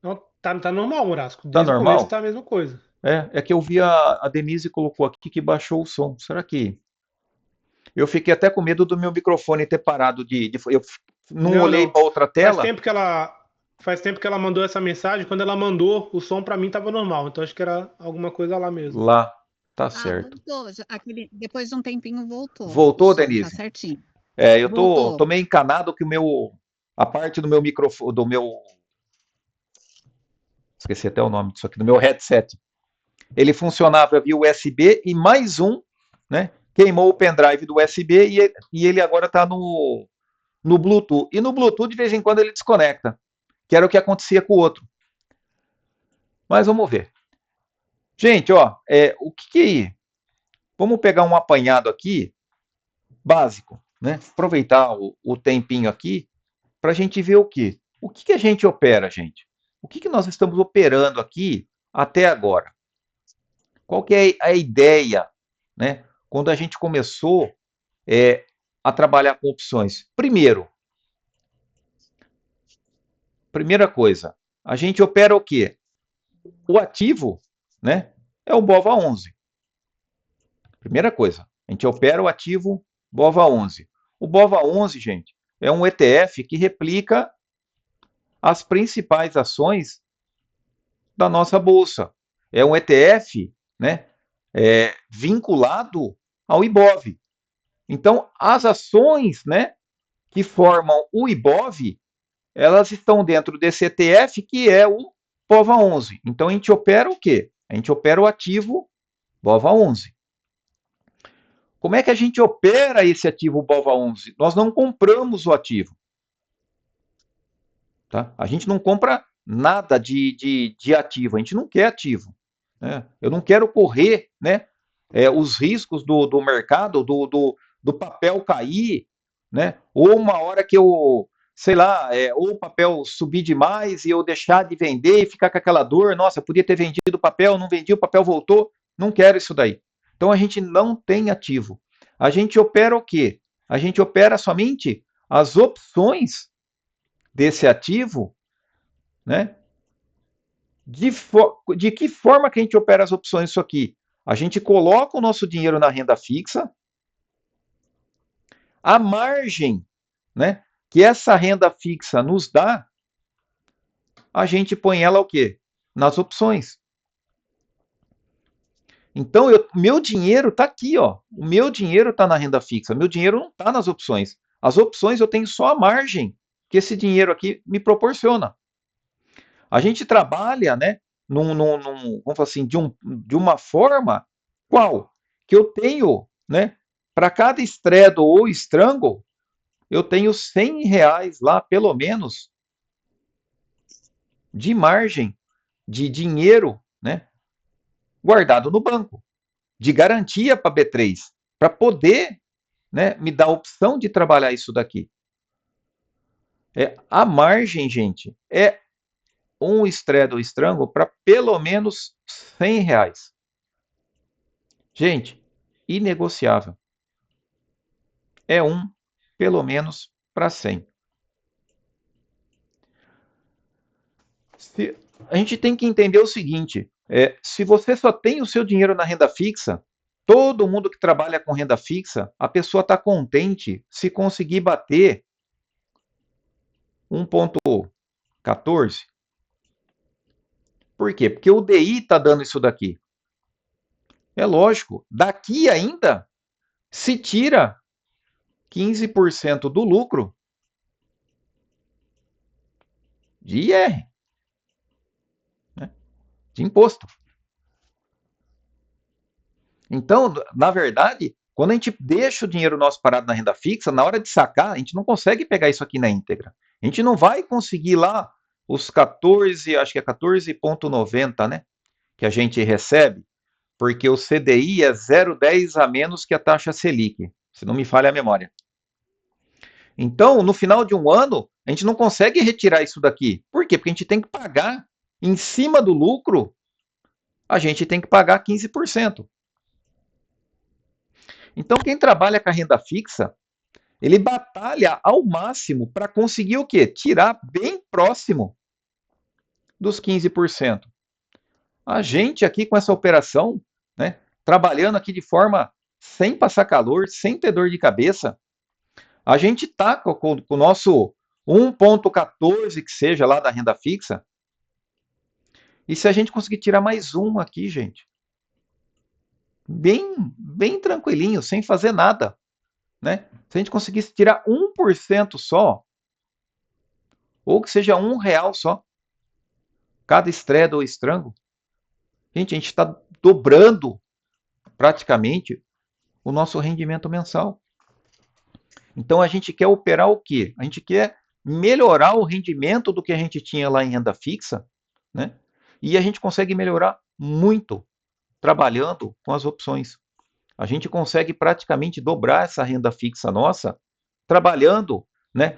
Não, tá normal, Murasco. Tá Desde o começo normal? tá a mesma coisa. É que eu vi a Denise colocou aqui que baixou o som. Será que. Eu fiquei até com medo do meu microfone ter parado eu não Não, olhei não. para outra Faz tela. tempo que ela. Faz tempo que ela mandou essa mensagem. Quando ela mandou, o som pra mim tava normal. Então acho que era alguma coisa lá mesmo. Lá, tá Ah, certo. voltou. Depois de um tempinho voltou o Voltou, som, tá Denise? certinho. Eu tô Voltou. meio encanado que a parte do meu microfone, esqueci até o nome disso aqui, do meu headset. Ele funcionava via USB e mais né? Queimou o pendrive do USB e ele agora está no Bluetooth. E no Bluetooth, de vez em quando, ele desconecta, que era o que acontecia com o outro. Mas vamos ver. Gente, ó, vamos pegar um apanhado aqui, básico, né? Aproveitar o tempinho aqui para a gente ver o quê? O que a gente opera, gente? O que nós estamos operando aqui até agora? Qual que é a ideia, né? Quando a gente começou a trabalhar com opções. Primeira coisa, a gente opera o quê? O ativo, né? É o BOVA11. Primeira coisa, a gente opera o ativo BOVA11. O BOVA11, gente, é um ETF que replica as principais ações da nossa bolsa. É um ETF, né? Vinculado ao IBOV. Então, as ações, né, que formam o IBOV, elas estão dentro desse ETF que é o BOVA11. Então, a gente opera o quê? A gente opera o ativo BOVA11. Como é que a gente opera esse ativo BOVA11? Nós não compramos o ativo. Tá? A gente não compra nada de ativo, a gente não quer ativo. Né? Eu não quero correr, né, os riscos do mercado, do papel cair, né? Ou uma hora que eu, sei lá, ou o papel subir demais e eu deixar de vender e ficar com aquela dor, nossa, eu podia ter vendido o papel, não vendi, o papel voltou, não quero isso daí. Então a gente não tem ativo. A gente opera o quê? A gente opera somente as opções desse ativo, né? De que forma que a gente opera as opções disso aqui? A gente coloca o nosso dinheiro na renda fixa, a margem, né, que essa renda fixa nos dá, a gente põe ela o quê? Nas opções. Então, meu dinheiro está aqui, ó. O meu dinheiro está na renda fixa, meu dinheiro não está nas opções. As opções eu tenho só a margem que esse dinheiro aqui me proporciona. A gente trabalha, né, vamos falar assim, de uma forma qual? Que eu tenho, né, para cada straddle ou strangle, eu tenho R$ 100 lá, pelo menos, de margem, de dinheiro, né, guardado no banco, de garantia para B3, para poder, né, me dar a opção de trabalhar isso daqui. A margem, gente, é um straddle strangle para pelo menos R$ 100. Gente, inegociável. É pelo menos, para 100. A gente tem que entender o seguinte: se você só tem o seu dinheiro na renda fixa, todo mundo que trabalha com renda fixa, a pessoa está contente se conseguir bater 1,14. Por quê? Porque o DI está dando isso daqui. É lógico, daqui ainda se tira 15% do lucro de IR, né? De imposto. Então, na verdade, quando a gente deixa o dinheiro nosso parado na renda fixa, na hora de sacar, a gente não consegue pegar isso aqui na íntegra. A gente não vai conseguir lá os 14, acho que é 14,90, né? Que a gente recebe, porque o CDI é 0,10 a menos que a taxa Selic, se não me falha a memória. Então, no final de um ano, a gente não consegue retirar isso daqui. Por quê? Porque a gente tem que pagar, em cima do lucro, a gente tem que pagar 15%. Então, quem trabalha com a renda fixa, ele batalha ao máximo para conseguir o quê? Tirar bem próximo dos 15%. A gente aqui com essa operação, né, trabalhando aqui de forma sem passar calor, sem ter dor de cabeça, a gente tá com o nosso 1,14 que seja lá da renda fixa, e se a gente conseguir tirar mais um aqui, gente, bem tranquilinho, sem fazer nada, né? Se a gente conseguisse tirar 1% só, ou que seja R$ 1 só, cada estrada ou estrango, gente, a gente está dobrando praticamente o nosso rendimento mensal. Então a gente quer operar o quê? A gente quer melhorar o rendimento do que a gente tinha lá em renda fixa, né? E a gente consegue melhorar muito trabalhando com as opções. A gente consegue praticamente dobrar essa renda fixa nossa trabalhando, né?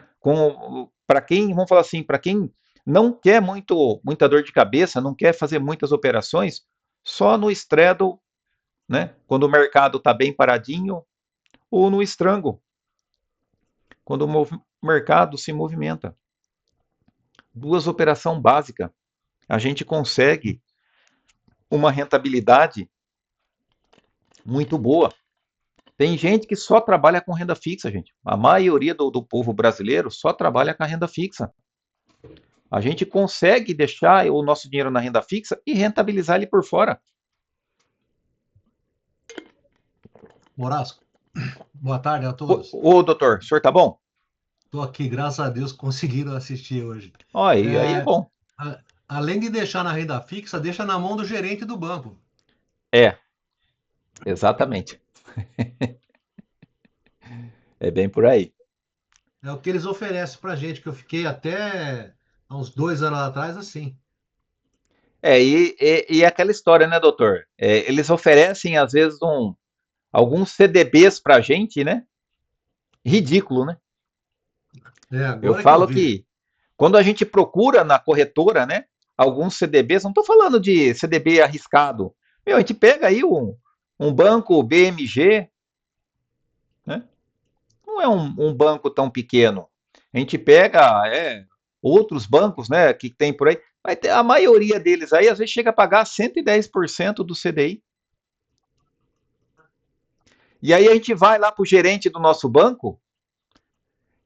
Para quem, vamos falar assim, para quem não quer muita dor de cabeça, não quer fazer muitas operações, só no straddle, né? Quando o mercado está bem paradinho, ou no estrango, quando o mercado se movimenta. Duas operações básicas. A gente consegue uma rentabilidade muito boa. Tem gente que só trabalha com renda fixa, gente. A maioria do povo brasileiro só trabalha com a renda fixa. A gente consegue deixar o nosso dinheiro na renda fixa e rentabilizar ele por fora. Morasco, boa tarde a todos. Ô, doutor, o senhor tá bom? Estou aqui, graças a Deus, conseguiram assistir hoje. Ó, aí é bom. Além de deixar na renda fixa, deixa na mão do gerente do banco. É, exatamente. É bem por aí. É o que eles oferecem pra gente, que eu fiquei até há uns 2 anos atrás assim. E aquela história, né, doutor? Eles oferecem, às vezes, alguns CDBs pra gente, né? Ridículo, né? Eu falo que quando a gente procura na corretora, né, alguns CDBs, não estou falando de CDB arriscado. Meu, a gente pega aí um banco BMG, né? Não é um banco tão pequeno. A gente pega outros bancos, né, que tem por aí, a maioria deles aí, às vezes, chega a pagar 110% do CDI. E aí a gente vai lá para o gerente do nosso banco,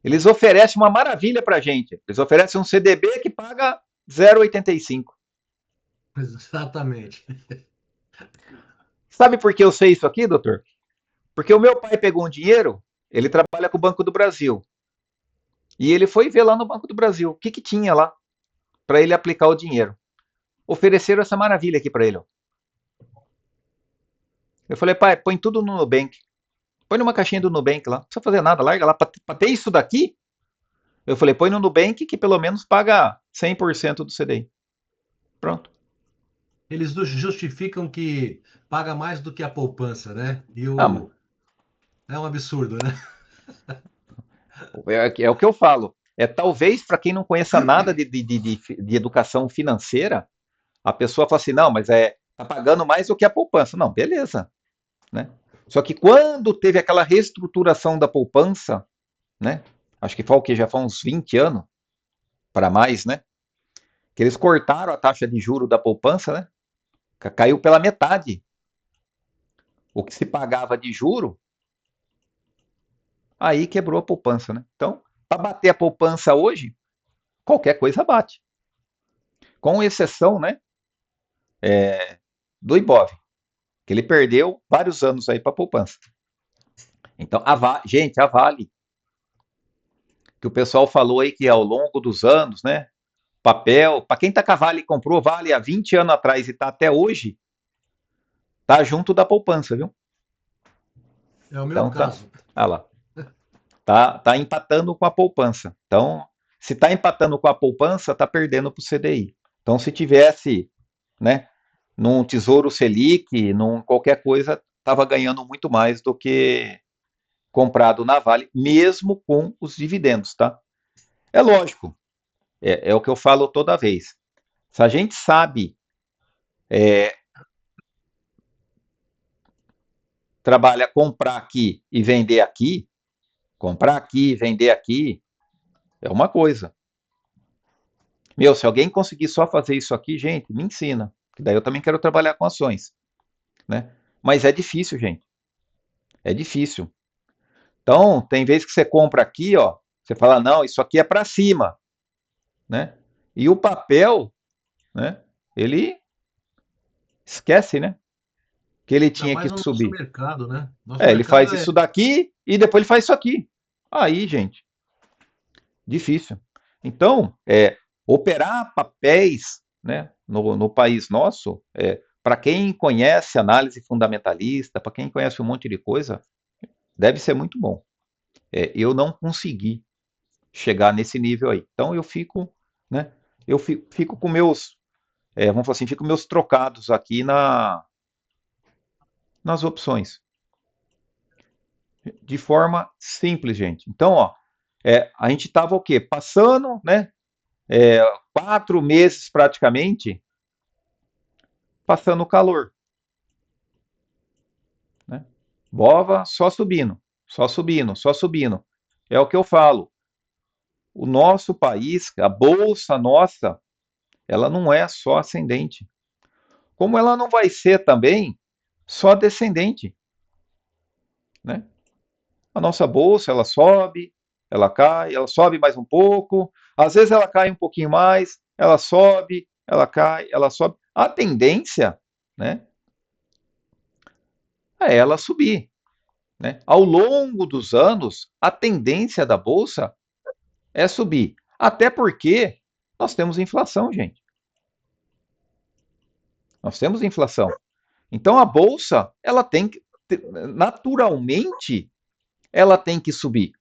eles oferecem uma maravilha para a gente. Eles oferecem um CDB que paga 0,85. Exatamente. Sabe por que eu sei isso aqui, doutor? Porque o meu pai pegou um dinheiro, ele trabalha com o Banco do Brasil. E ele foi ver lá no Banco do Brasil o que tinha lá para ele aplicar o dinheiro. Ofereceram essa maravilha aqui para ele. Ó. Eu falei, pai, põe tudo no Nubank. Põe numa caixinha do Nubank lá. Não precisa fazer nada, larga lá. Para ter isso daqui, eu falei, põe no Nubank que pelo menos paga 100% do CDI. Pronto. Eles justificam que paga mais do que a poupança, né? É um absurdo, né? É o que eu falo. Talvez para quem não conheça nada de educação financeira, a pessoa fala assim, não, mas tá pagando mais do que a poupança. Não, beleza. Né? Só que quando teve aquela reestruturação da poupança, né? Acho que foi o que já foi uns 20 anos para mais, né? Que eles cortaram a taxa de juro da poupança, né? Caiu pela metade. O que se pagava de juro, aí quebrou a poupança, né? Então, para bater a poupança hoje, qualquer coisa bate. Com exceção, né? Do Ibov, que ele perdeu vários anos aí para a poupança. Então, gente, a Vale, que o pessoal falou aí que ao longo dos anos, né? Papel, para quem tá com a Vale, comprou Vale há 20 anos atrás e tá até hoje, tá junto da poupança, viu? É o meu caso. Olha lá. Tá empatando com a poupança. Então, se tá empatando com a poupança, tá perdendo pro CDI. Então, se tivesse, né, num Tesouro Selic, num qualquer coisa, tava ganhando muito mais do que comprado na Vale, mesmo com os dividendos, tá? É lógico, é o que eu falo toda vez. Se a gente sabe trabalha comprar aqui e vender aqui, comprar aqui e vender aqui, é uma coisa. Meu, se alguém conseguir só fazer isso aqui, gente, me ensina. Que daí eu também quero trabalhar com ações, né? Mas é difícil, gente. É difícil. Então, tem vezes que você compra aqui, ó, você fala, não, isso aqui é para cima, né? E o papel, né? Ele esquece, né? Que ele Ainda tinha mais que no nosso subir. mercado, né? Nosso Ele faz mercado isso daqui e depois ele faz isso aqui. Aí, gente, difícil. Então, operar papéis, né, no país nosso, para quem conhece análise fundamentalista, para quem conhece um monte de coisa, deve ser muito bom. Eu não consegui chegar nesse nível aí. Então eu fico, né, fico com meus, vamos falar assim, fico com meus trocados aqui nas opções. De forma simples, gente. Então, ó, a gente estava o quê? Passando, né, 4 meses praticamente, passando calor. Né? Bova só subindo, só subindo, só subindo. É o que eu falo. O nosso país, a bolsa nossa, ela não é só ascendente. Como ela não vai ser também só descendente. Né? A nossa bolsa, ela sobe, ela cai, ela sobe mais um pouco. Às vezes ela cai um pouquinho mais, ela sobe, ela cai, ela sobe. A tendência, né, é ela subir. Né? Ao longo dos anos, a tendência da bolsa é subir. Até porque nós temos inflação, gente. Nós temos inflação. Então a bolsa, ela tem que, naturalmente, ela tem que subir.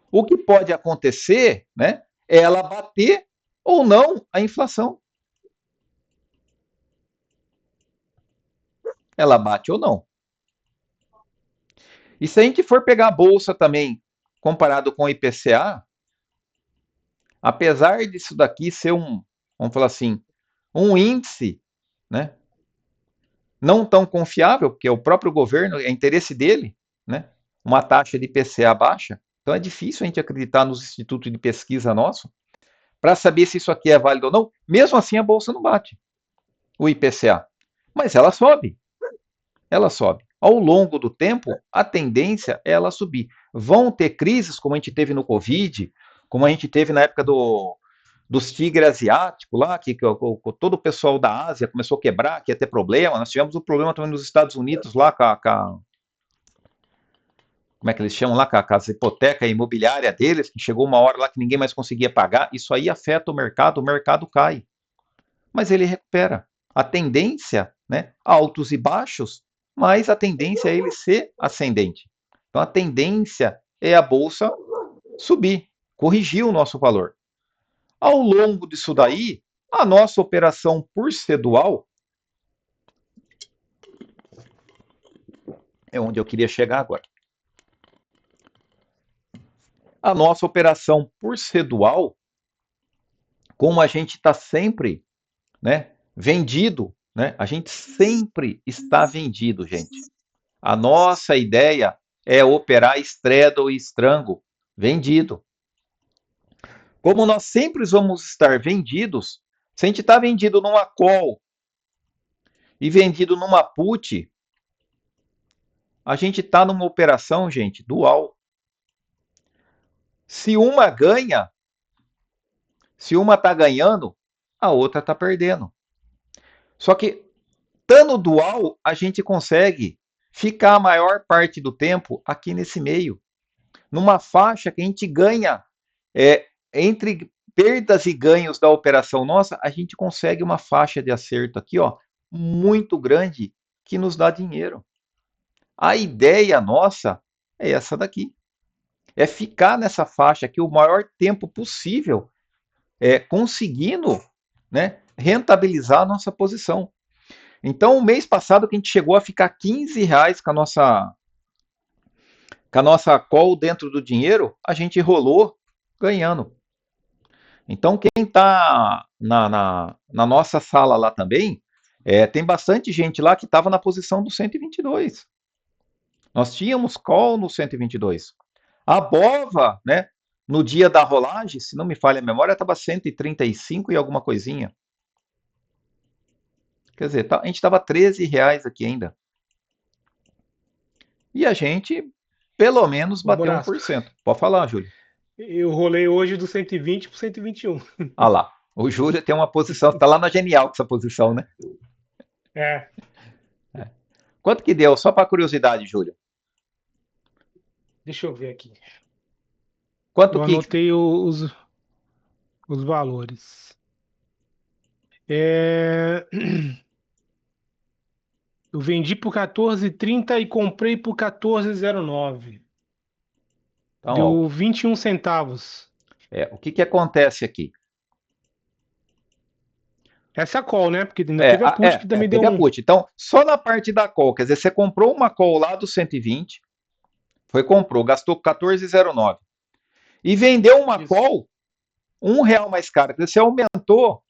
O que pode acontecer, né, é ela bater ou não a inflação. Ela bate ou não. E se a gente for pegar a bolsa também, comparado com o IPCA, apesar disso daqui ser vamos falar assim, um índice, né, não tão confiável, porque o próprio governo, é interesse dele, né, uma taxa de IPCA baixa, então é difícil a gente acreditar nos institutos de pesquisa nossos para saber se isso aqui é válido ou não. Mesmo assim, a bolsa não bate o IPCA, mas ela sobe. Ela sobe. Ao longo do tempo, a tendência é ela subir. Vão ter crises, como a gente teve no Covid, como a gente teve na época dos tigres asiáticos lá, que todo o pessoal da Ásia começou a quebrar, que ia ter problema. Nós tivemos um problema também nos Estados Unidos lá como é que eles chamam lá, com as hipotecas imobiliárias deles, que chegou uma hora lá que ninguém mais conseguia pagar. Isso aí afeta o mercado cai. Mas ele recupera. A tendência, né, altos e baixos, mas a tendência é ele ser ascendente. Então a tendência é a bolsa subir, corrigir o nosso valor. Ao longo disso daí, a nossa operação por ser dual é onde eu queria chegar agora. A nossa operação por ser dual, como a gente está sempre, né, vendido, né, a gente sempre está vendido, gente. A nossa ideia é operar straddle e strangle, vendido. Como nós sempre vamos estar vendidos, se a gente está vendido numa call e vendido numa put, a gente está numa operação, gente, dual. Se uma ganha, se uma está ganhando, a outra está perdendo. Só que, estando dual, a gente consegue ficar a maior parte do tempo aqui nesse meio, numa faixa que a gente ganha entre perdas e ganhos da operação nossa, a gente consegue uma faixa de acerto aqui, ó, muito grande, que nos dá dinheiro. A ideia nossa é essa daqui. É ficar nessa faixa aqui o maior tempo possível, conseguindo, né, rentabilizar a nossa posição. Então, o mês passado que a gente chegou a ficar R$15 com a com a nossa call dentro do dinheiro, a gente rolou ganhando. Então, quem está na nossa sala lá também, tem bastante gente lá que estava na posição do 122. Nós tínhamos call no 122. A BOVA, né, no dia da rolagem, se não me falha a memória, estava 135 e alguma coisinha. Quer dizer, a gente estava R$13 aqui ainda. E a gente, pelo menos, bateu Borasco. 1%. Pode falar, Júlio. Eu rolei hoje do 120 pro 121. Ah lá, o Júlio tem uma posição, está lá na Genial com essa posição, né? É. Quanto que deu? Só para curiosidade, Júlio. Deixa eu ver aqui. Quanto Eu que... anotei os valores. Eu vendi por 14,30 e comprei por 14,09. Então, Deu 21 centavos. o que acontece aqui? Essa é a call, né? Porque ainda teve a put que também deu teve a put. Então, só na parte da call, quer dizer, você comprou uma call lá do 120, comprou, gastou 14,09 e vendeu uma Isso. call R$1 mais cara. Quer dizer, você aumentou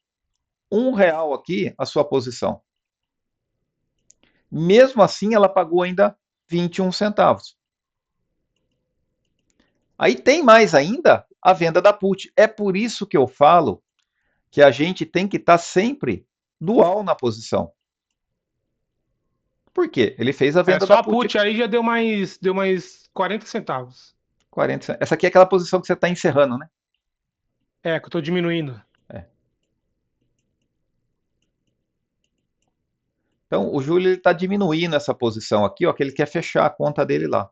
R$1 aqui a sua posição. Mesmo assim, ela pagou ainda 21 centavos. Aí tem mais ainda a venda da put. É por isso que eu falo que a gente tem que estar sempre dual na posição. Por quê? Ele fez a venda só da a put aí já deu mais 40 centavos. 40. Essa aqui é aquela posição que você está encerrando, né? Que eu estou diminuindo. Então, o Júlio está diminuindo essa posição aqui, ó, que ele quer fechar a conta dele lá.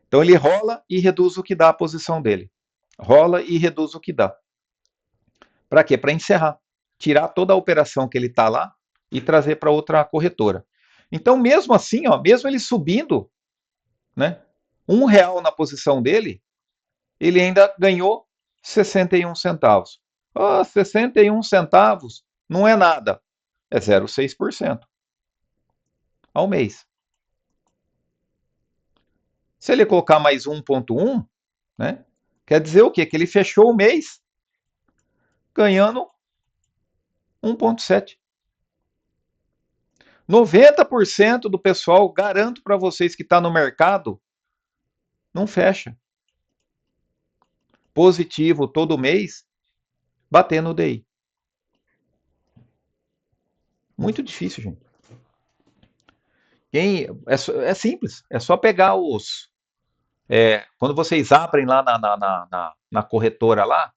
Então, ele rola e reduz o que dá a posição dele. Rola e reduz o que dá. Para quê? Para encerrar. Tirar toda a operação que ele está lá e trazer para outra corretora. Então, mesmo assim, ó, mesmo ele subindo, né, R$1 na posição dele, ele ainda ganhou 61 centavos. 61 centavos não é nada. É 0,6% ao mês. Se ele colocar mais 1,1, né, quer dizer o quê? Que ele fechou o mês ganhando 1,7. 90% do pessoal, garanto para vocês que está no mercado, não fecha. Positivo todo mês, batendo o DI. Muito difícil, gente. É simples, é só pegar quando vocês abrem lá na corretora lá,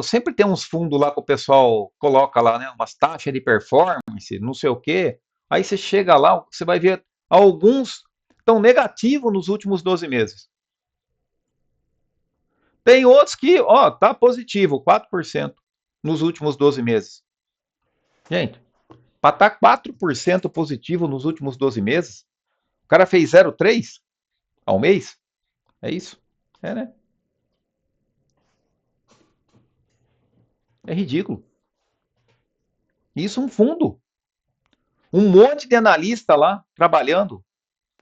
sempre tem uns fundos lá que o pessoal coloca lá, né? Umas taxas de performance, não sei o quê. Aí você chega lá, você vai ver alguns estão negativos nos últimos 12 meses. Tem outros que, tá positivo, 4% nos últimos 12 meses. Gente, para estar 4% positivo nos últimos 12 meses, o cara fez 0,3 ao mês? É isso? Né? É ridículo. Isso é um fundo. Um monte de analista lá, trabalhando,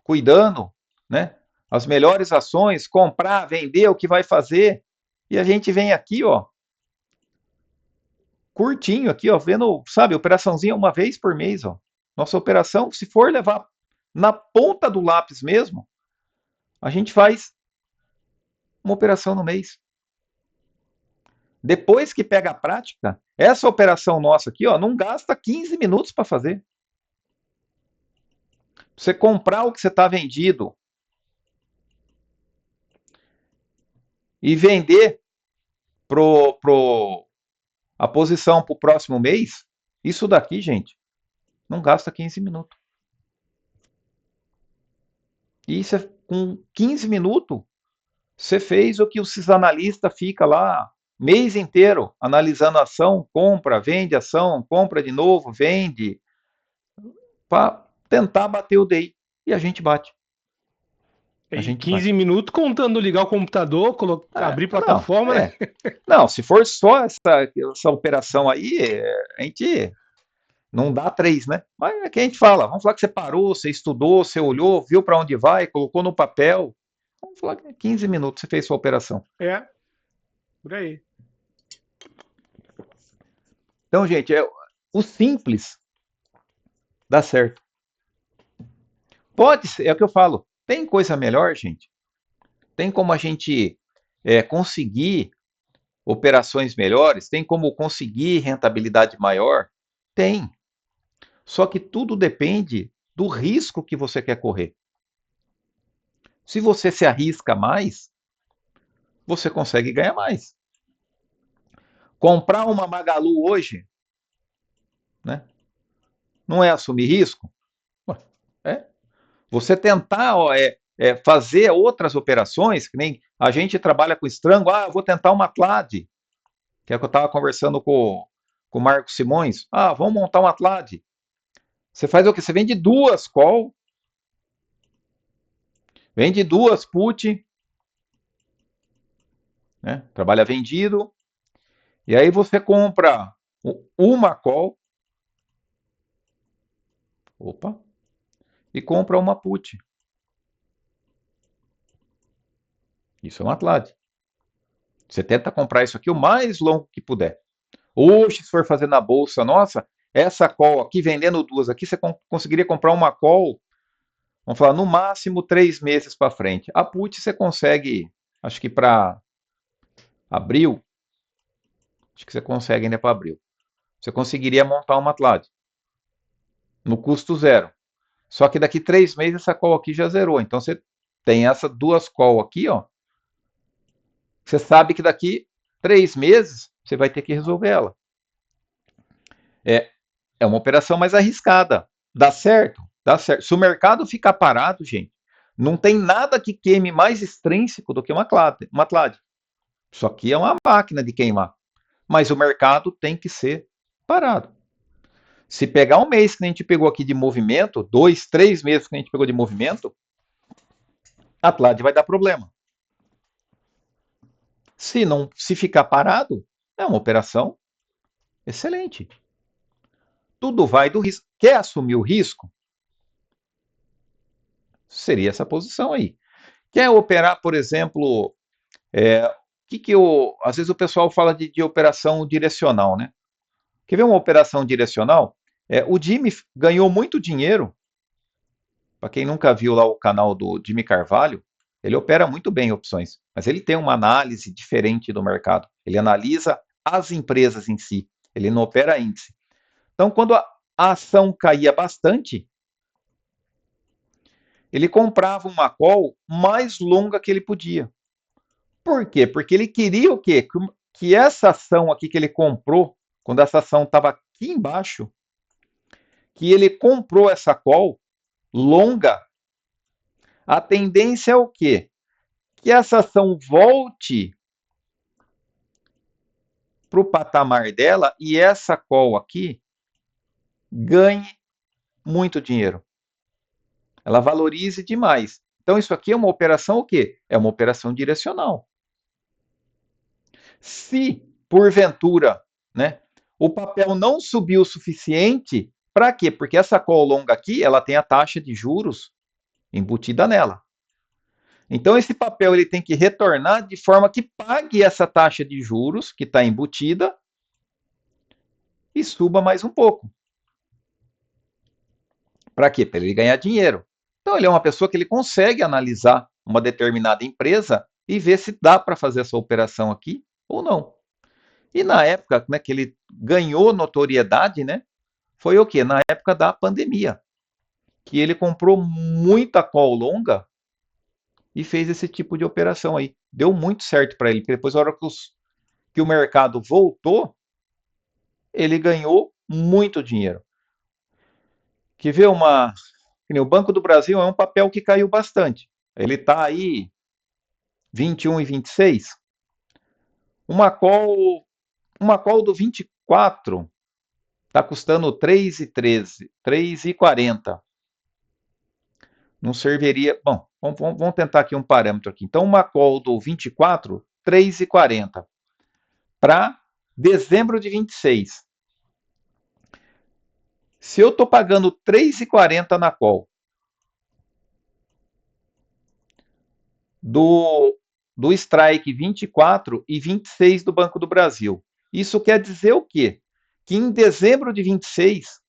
cuidando, né? As melhores ações, comprar, vender, o que vai fazer. E a gente vem aqui, ó, curtinho aqui, ó, vendo, sabe, operaçãozinha uma vez por mês, ó. Nossa operação, se for levar na ponta do lápis mesmo, a gente faz uma operação no mês. Depois que pega a prática, essa operação nossa aqui, ó, não gasta 15 minutos para fazer. Você comprar o que você está vendido e vender a posição para o próximo mês, isso daqui, gente, não gasta 15 minutos. E isso com 15 minutos, você fez o que os analistas ficam lá mês inteiro, analisando a ação, compra, vende ação, compra de novo, vende, para tentar bater o DI. E a gente bate. A gente 15 minutos contando ligar o computador, abrir plataforma, né? Não, se for só essa operação aí, a gente Não dá 3, né? Mas é que a gente fala, vamos falar que você parou, você estudou, você olhou, viu para onde vai, colocou no papel. Vamos falar que 15 minutos você fez sua operação. É, por aí. Então, gente, o simples dá certo. Pode ser, é o que eu falo. Tem coisa melhor, gente? Tem como a gente conseguir operações melhores? Tem como conseguir rentabilidade maior? Tem. Só que tudo depende do risco que você quer correr. Se você se arrisca mais, você consegue ganhar mais. Comprar uma Magalu hoje, né? Não é assumir risco? É. Você tentar fazer outras operações, que nem a gente trabalha com estrango, eu vou tentar uma Atlade, que é o que eu estava conversando com o Marcos Simões. Vamos montar uma Atlade. Você faz o quê? Você vende 2 call, vende 2 put, né? Trabalha vendido, e aí você compra uma call, e compra uma put. Isso é uma Atlade. Você tenta comprar isso aqui o mais longo que puder. Hoje, se for fazer na bolsa, nossa, essa call aqui, vendendo 2 aqui, você conseguiria comprar uma call, vamos falar, no máximo 3 meses para frente. A put você consegue, acho que para abril, acho que você consegue ainda para abril. Você conseguiria montar uma Atlade no custo zero. Só que daqui 3 meses essa call aqui já zerou. Então você tem essas 2 call aqui, ó. Você sabe que daqui 3 meses você vai ter que resolver ela. É uma operação mais arriscada. Dá certo? Dá certo. Se o mercado ficar parado, gente, não tem nada que queime mais extrínseco do que uma Atlade. Isso aqui é uma máquina de queimar. Mas o mercado tem que ser parado. Se pegar um mês que a gente pegou aqui de movimento, 2, 3 meses que a gente pegou de movimento, a Atlade vai dar problema. Se ficar parado, é uma operação excelente. Tudo vai do risco. Quer assumir o risco? Seria essa posição aí. Quer operar, por exemplo, às vezes o pessoal fala de operação direcional, né? Quer ver uma operação direcional? O Jimmy ganhou muito dinheiro. Para quem nunca viu lá o canal do Jimmy Carvalho, ele opera muito bem opções, mas ele tem uma análise diferente do mercado. Ele analisa as empresas em si, ele não opera índice. Então, quando a ação caía bastante, ele comprava uma call mais longa que ele podia. Por quê? Porque ele queria o quê? Que essa ação aqui que ele comprou, quando essa ação estava aqui embaixo, que ele comprou essa call longa, a tendência é o quê? Que essa ação volte para o patamar dela e essa call aqui ganhe muito dinheiro. Ela valorize demais. Então, isso aqui é uma operação o quê? É uma operação direcional. Se, porventura, né, o papel não subiu o suficiente, para quê? Porque essa call longa aqui, ela tem a taxa de juros embutida nela. Então, esse papel ele tem que retornar de forma que pague essa taxa de juros que está embutida e suba mais um pouco. Para quê? Para ele ganhar dinheiro. Então, ele é uma pessoa que ele consegue analisar uma determinada empresa e ver se dá para fazer essa operação aqui ou não. E na época, né, que ele ganhou notoriedade, né, foi o quê? Na época da pandemia, que ele comprou muita call longa e fez esse tipo de operação aí. Deu muito certo para ele, porque depois, na hora que o mercado voltou, ele ganhou muito dinheiro. Que vê o Banco do Brasil é um papel que caiu bastante. Ele está aí 21 e 26. Uma call do 24 está custando 3,13, 3,40. Não serviria. Bom, vamos tentar aqui um parâmetro aqui. Então, uma call do 24, 3,40. Para dezembro de 26. Se eu estou pagando 3,40 na call do strike 24 e 26 do Banco do Brasil, isso quer dizer o quê? Que em dezembro de 26,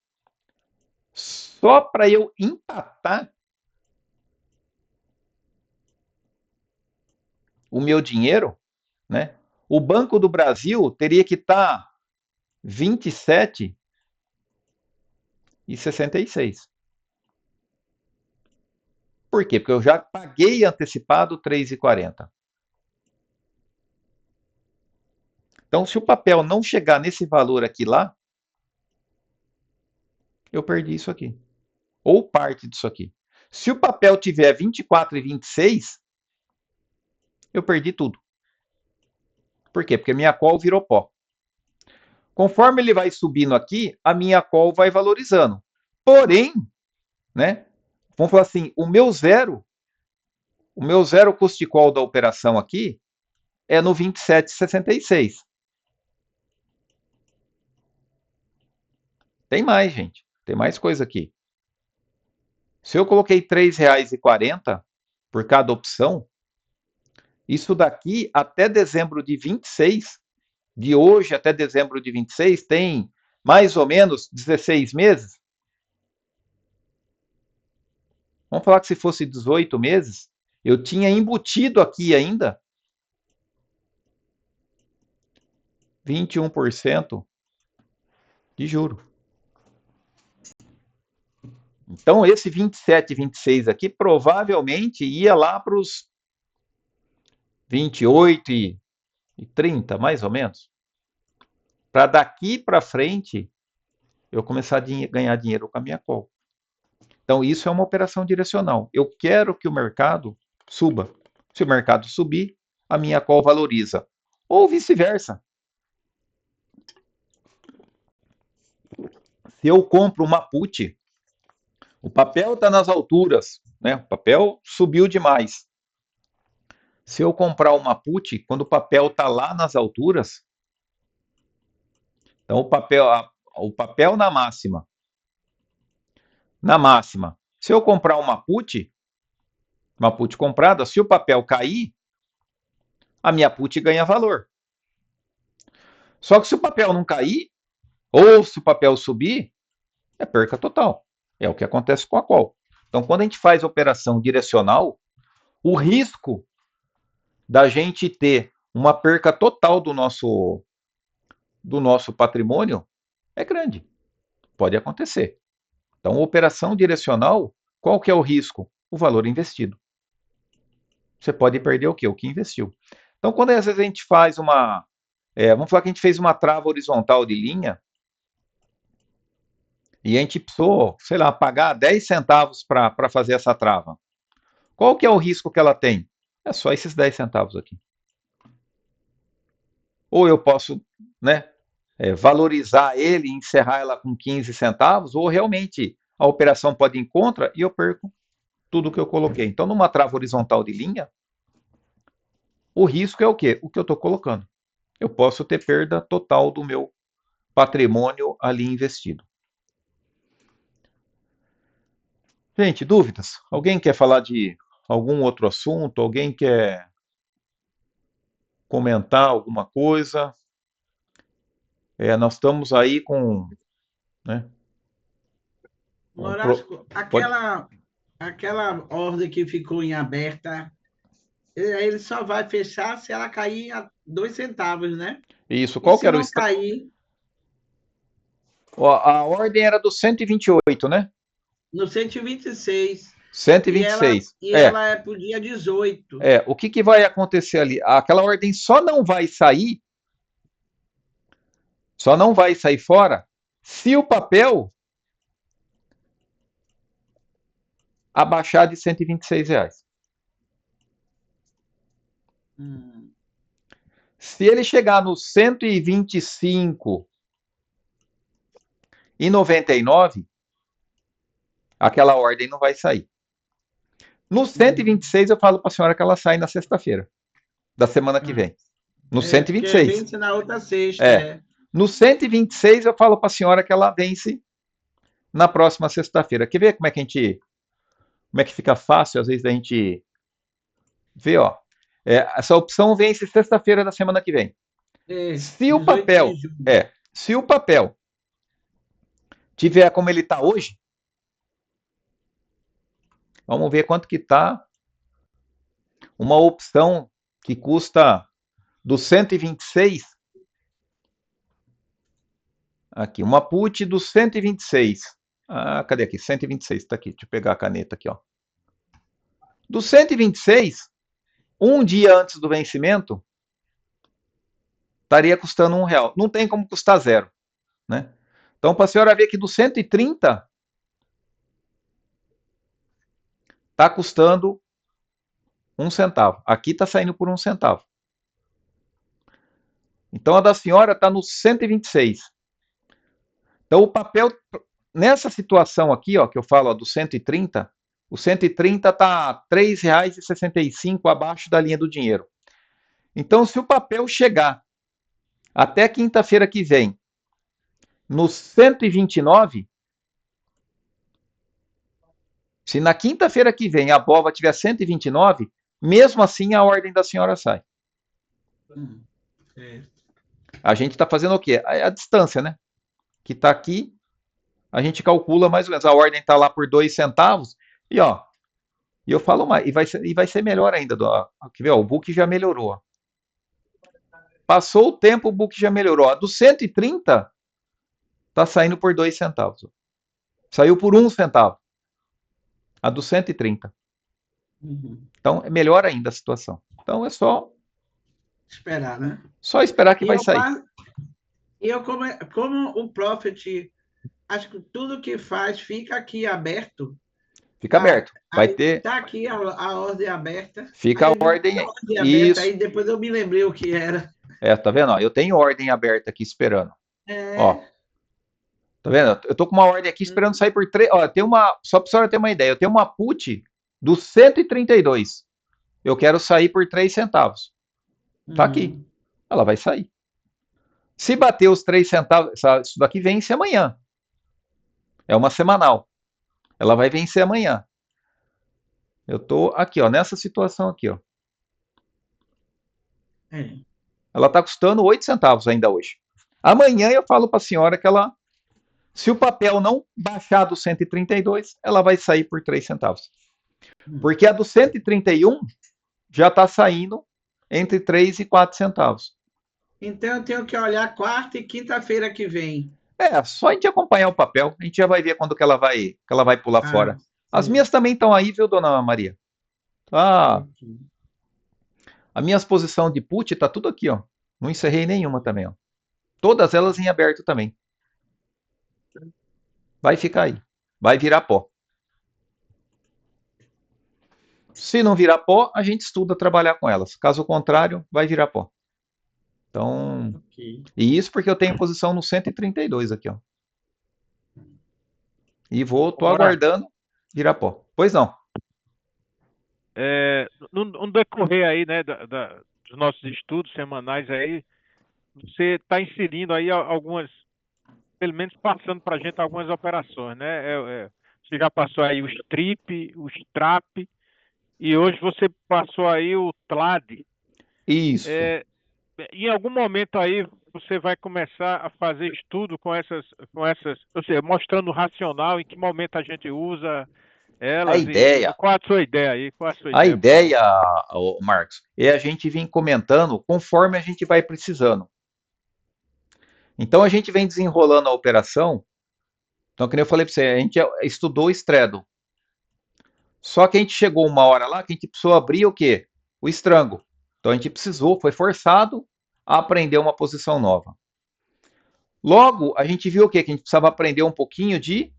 só para eu empatar o meu dinheiro, né, o Banco do Brasil teria que estar 27,66. Por quê? Porque eu já paguei antecipado 3,40. Então, se o papel não chegar nesse valor aqui lá, eu perdi isso aqui. Ou parte disso aqui. Se o papel tiver 24,26, eu perdi tudo. Por quê? Porque minha call virou pó. Conforme ele vai subindo aqui, a minha call vai valorizando. Porém, né, vamos falar assim, o meu zero custo call da operação aqui é no 27,66. Tem mais, gente. Tem mais coisa aqui. Se eu coloquei R$ 3,40 por cada opção, isso daqui até dezembro de 26, de hoje até dezembro de 26, tem mais ou menos 16 meses. Vamos falar que se fosse 18 meses, eu tinha embutido aqui ainda 21% de juro. Então, esse 27, 26 aqui provavelmente ia lá para os 28 e 30, mais ou menos. Para daqui para frente, eu começar a ganhar dinheiro com a minha call. Então, isso é uma operação direcional. Eu quero que o mercado suba. Se o mercado subir, a minha call valoriza. Ou vice-versa. Se eu compro uma put, o papel está nas alturas, né? O papel subiu demais. Se eu comprar uma put, quando o papel está lá nas alturas, então o papel na máxima. Na máxima, se eu comprar uma put comprada, se o papel cair, a minha put ganha valor. Só que se o papel não cair, ou se o papel subir, é perca total. É o que acontece com a call. Então, quando a gente faz operação direcional, o risco da gente ter uma perca total do nosso patrimônio é grande. Pode acontecer. Então, operação direcional, qual que é o risco? O valor investido. Você pode perder o quê? O que investiu. Então, quando às vezes a gente faz vamos falar que a gente fez uma trava horizontal de linha, e a gente precisou, sei lá, pagar 10 centavos para fazer essa trava. Qual que é o risco que ela tem? É só esses 10 centavos aqui. Ou eu posso, né, valorizar ele e encerrar ela com 15 centavos, ou realmente a operação pode ir em contra e eu perco tudo que eu coloquei. Então, numa trava horizontal de linha, o risco é o quê? O que eu estou colocando. Eu posso ter perda total do meu patrimônio ali investido. Gente, dúvidas? Alguém quer falar de algum outro assunto? Alguém quer comentar alguma coisa? Nós estamos aí com, né? Horácio, aquela ordem que ficou em aberta, ele só vai fechar se ela cair a 2 centavos, né? Isso, qual que era o strike? Cair... A ordem era do 128, né? No 126. 126. Ela é para o dia 18. O que vai acontecer ali? Aquela ordem só não vai sair fora se o papel abaixar de R$126. Se ele chegar no 125,99, aquela ordem não vai sair. No 126, eu falo para a senhora que ela sai na sexta-feira da semana que vem. No 126. Vence na outra sexta. No 126, eu falo para a senhora que ela vence na próxima sexta-feira. Quer ver como é que fica fácil, às vezes, a gente ver, ó. Essa opção vence sexta-feira da semana que vem. Se o 18 papel, de junho. se o papel tiver como ele está hoje, vamos ver quanto que está uma opção que custa do 126. Aqui, uma put do 126. Cadê aqui? 126, tá aqui. Deixa eu pegar a caneta aqui, ó. Do 126, um dia antes do vencimento, estaria custando R$1. Não tem como custar zero, né? Então, para a senhora ver que do 130, está custando R$1. Aqui está saindo por R$1. Então, a da senhora está no 126. Então, o papel, nessa situação aqui, ó, que eu falo, ó, do 130, o 130 está R$ 3,65 abaixo da linha do dinheiro. Então, se o papel chegar até quinta-feira que vem no 129, se na quinta-feira que vem a BOVA tiver 129, mesmo assim a ordem da senhora sai. A gente está fazendo o quê? A distância, né? Que está aqui, a gente calcula mais ou menos. A ordem está lá por 2 centavos. E ó, e eu falo mais, e vai ser melhor ainda. Quer ver, ó, o book já melhorou. Ó. Passou o tempo, o book já melhorou. Ó. Do 130, está saindo por 2 centavos. Ó. Saiu por 1 centavo. A do 130. Então, é melhor ainda a situação. Então, é só esperar, né? Só esperar que vai sair. E eu, como o Profit, acho que tudo que faz fica aqui aberto. Fica aberto. Vai ter. Está aqui a ordem aberta. Fica a ordem. Isso. Aí depois eu me lembrei o que era. Tá vendo? Ó, eu tenho ordem aberta aqui esperando. Ó. Tá vendo? Eu tô com uma ordem aqui esperando sair por 3. Ó, tem uma. Só para a senhora ter uma ideia, eu tenho uma put do 132. Eu quero sair por 3 centavos. Tá aqui. Ela vai sair. Se bater os 3 centavos, isso daqui vence amanhã. É uma semanal. Ela vai vencer amanhã. Eu tô aqui, ó, nessa situação aqui, ó. Ela tá custando 8 centavos ainda hoje. Amanhã eu falo para a senhora que ela, se o papel não baixar do 132, ela vai sair por 3 centavos. Porque a do 131 já está saindo entre 3 e 4 centavos. Então eu tenho que olhar quarta e quinta-feira que vem. Só a gente acompanhar o papel, a gente já vai ver quando que ela vai pular fora. As minhas também estão aí, viu, dona Maria? A minha posição de put tá tudo aqui, ó. Não encerrei nenhuma também, ó. Todas elas em aberto também. Vai ficar aí. Vai virar pó. Se não virar pó, a gente estuda trabalhar com elas. Caso contrário, vai virar pó. Então, e isso porque eu tenho posição no 132 aqui, ó. E tô aguardando virar pó. Pois não. No decorrer aí, né, dos nossos estudos semanais aí, você está inserindo aí algumas, pelo menos passando para a gente algumas operações, né? Você já passou aí o strip, o strap, e hoje você passou aí o TLAD. Isso. Em algum momento aí você vai começar a fazer estudo com essas, ou seja, mostrando o racional, em que momento a gente usa elas. A ideia. Qual a sua ideia aí? A ideia, Marcos, é a gente vir comentando conforme a gente vai precisando. Então a gente vem desenrolando a operação. Então, como eu falei para você, a gente estudou o Straddle. Só que a gente chegou uma hora lá que a gente precisou abrir o quê? O estrango. Então a gente foi forçado a aprender uma posição nova. Logo, a gente viu o quê? Que a gente precisava aprender um pouquinho de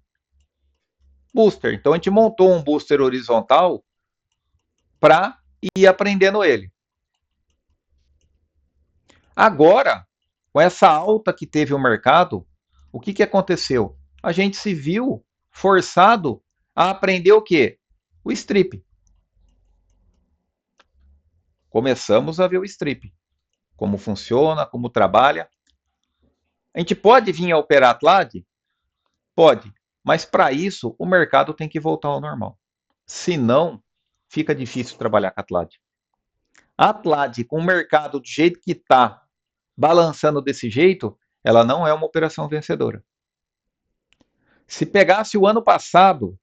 booster. Então a gente montou um booster horizontal para ir aprendendo ele. Agora, com essa alta que teve o mercado, o que aconteceu? A gente se viu forçado a aprender o quê? O strip. Começamos a ver o strip. Como funciona, como trabalha. A gente pode vir a operar TLAD? Pode. Mas para isso, o mercado tem que voltar ao normal. Senão, fica difícil trabalhar com a Atlad. A Atlad, com o mercado do jeito que está, balançando desse jeito, ela não é uma operação vencedora. Se pegasse o ano passado,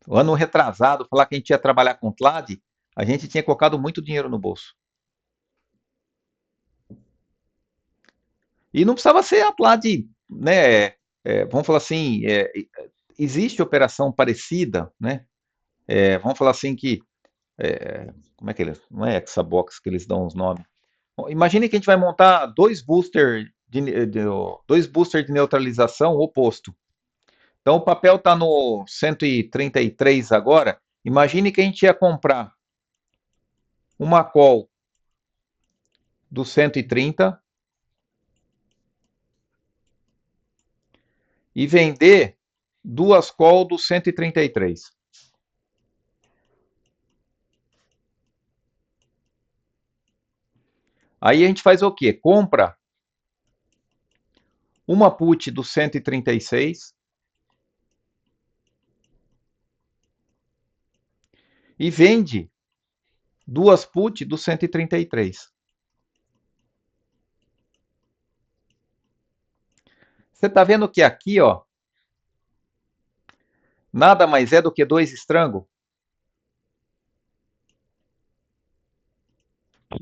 o ano retrasado, falar que a gente ia trabalhar com Atlad, a gente tinha colocado muito dinheiro no bolso. E não precisava ser Atlad, né? Vamos falar assim, existe operação parecida, né? Vamos falar assim que, como é que eles, não é Hexabox que eles dão os nomes. Bom, imagine que a gente vai montar dois boosters de neutralização oposto. Então o papel está no 133 agora. Imagine que a gente ia comprar uma call do 130 e vender duas call do 133. Aí a gente faz o quê? Compra uma put do 136 e vende duas put do 133. Você está vendo que aqui, ó, nada mais é do que dois estrangos?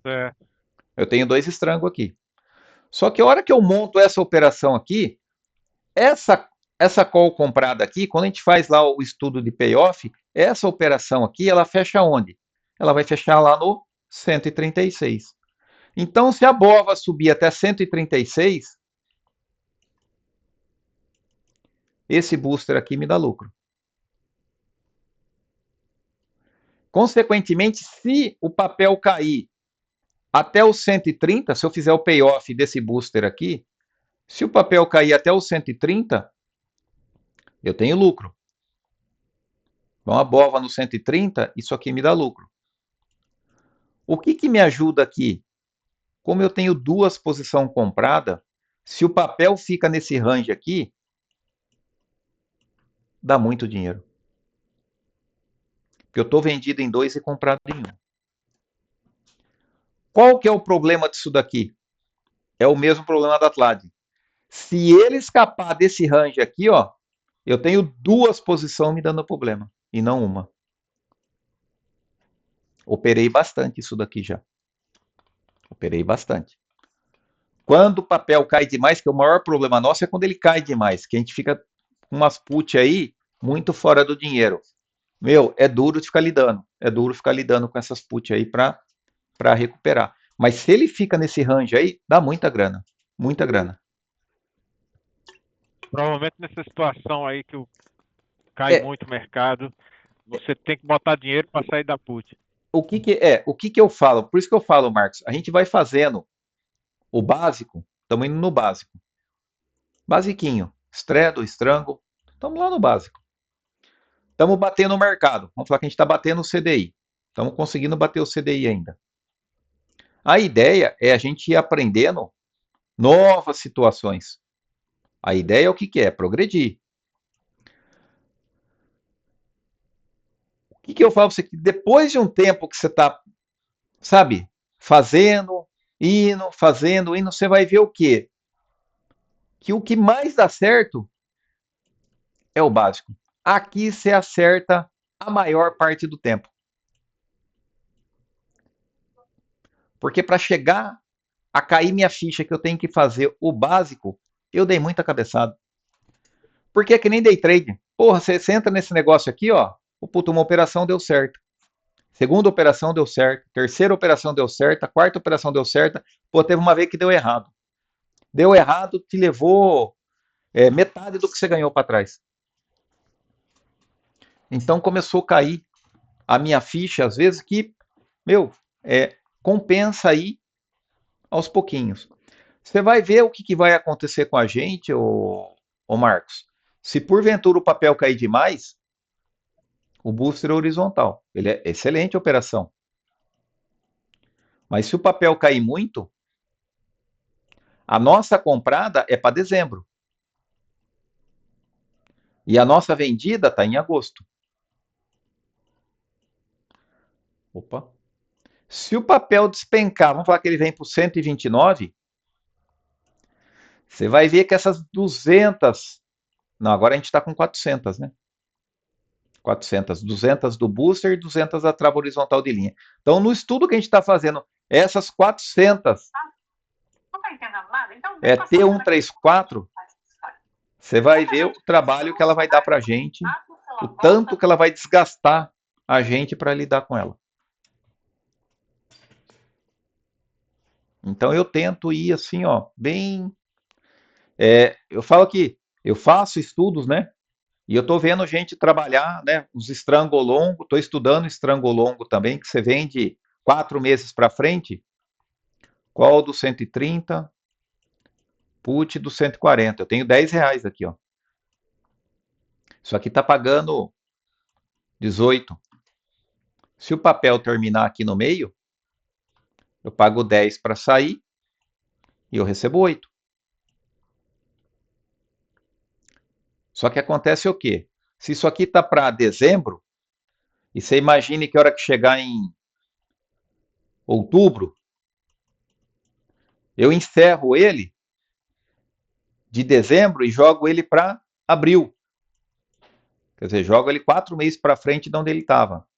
Certo. Eu tenho dois estrangos aqui. Só que a hora que eu monto essa operação aqui, essa call comprada aqui, quando a gente faz lá o estudo de payoff, essa operação aqui, ela fecha onde? Ela vai fechar lá no 136. Então, se a BOVA subir até 136, esse booster aqui me dá lucro. Consequentemente, se o papel cair até os 130, se eu fizer o payoff desse booster aqui, se o papel cair até os 130, eu tenho lucro. Então, a BOVA no 130, isso aqui me dá lucro. O que me ajuda aqui? Como eu tenho duas posições compradas, se o papel fica nesse range aqui, dá muito dinheiro. Porque eu estou vendido em dois e comprado em um. Qual que é o problema disso daqui? É o mesmo problema da Atlad. Se ele escapar desse range aqui, ó, eu tenho duas posições me dando problema, e não uma. Operei bastante isso daqui já. Operei bastante. Quando o papel cai demais, que o maior problema nosso é quando ele cai demais, que a gente fica com umas put aí muito fora do dinheiro. Meu, é duro de ficar lidando. É duro ficar lidando com essas put aí para recuperar. Mas se ele fica nesse range aí, dá muita grana. Muita grana. Provavelmente nessa situação aí que cai muito o mercado, você tem que botar dinheiro para sair da put. O que eu falo? Por isso que eu falo, Marcos, a gente vai fazendo o básico, estamos indo no básico. Basiquinho, estredo, estrango, estamos lá no básico. Estamos batendo o mercado, vamos falar que a gente está batendo o CDI. Estamos conseguindo bater o CDI ainda. A ideia é a gente ir aprendendo novas situações. A ideia é o que é? Progredir. O que eu falo para você? Que depois de um tempo que você está, sabe, fazendo, indo, você vai ver o quê? Que o que mais dá certo é o básico. Aqui você acerta a maior parte do tempo. Porque para chegar a cair minha ficha que eu tenho que fazer o básico, eu dei muita cabeçada. Porque é que nem day trade. Porra, você entra nesse negócio aqui, ó, uma operação deu certo. Segunda operação deu certo. Terceira operação deu certo. A quarta operação deu certo. Pô, teve uma vez que deu errado. Deu errado, te levou metade do que você ganhou para trás. Então começou a cair a minha ficha, às vezes, que, compensa aí aos pouquinhos. Você vai ver o que vai acontecer com a gente, ô Marcos. Se porventura o papel cair demais, o booster é horizontal. Ele é excelente operação. Mas se o papel cair muito, a nossa comprada é para dezembro. E a nossa vendida está em agosto. Opa. Se o papel despencar, vamos falar que ele vem para o 129, você vai ver que essas 200... Não, agora a gente está com 400, né? 400, 200 do booster e 200 da trava horizontal de linha. Então, no estudo que a gente está fazendo, essas 400 é T134, você vai ver o trabalho que ela vai dar para a gente, o tanto que ela vai desgastar a gente para lidar com ela. Então, eu tento ir assim, ó, bem... eu falo que eu faço estudos, né? E eu estou vendo gente trabalhar, né, os estrangolongo, estou estudando estrangolongo também, que você vende 4 meses para frente. Qual do 130? Put do 140. Eu tenho R$10 aqui, ó. Isso aqui está pagando 18. Se o papel terminar aqui no meio, eu pago 10 para sair e eu recebo 8. Só que acontece o quê? Se isso aqui está para dezembro, e você imagine que a hora que chegar em outubro, eu encerro ele de dezembro e jogo ele para abril. Quer dizer, jogo ele 4 meses para frente de onde ele estava.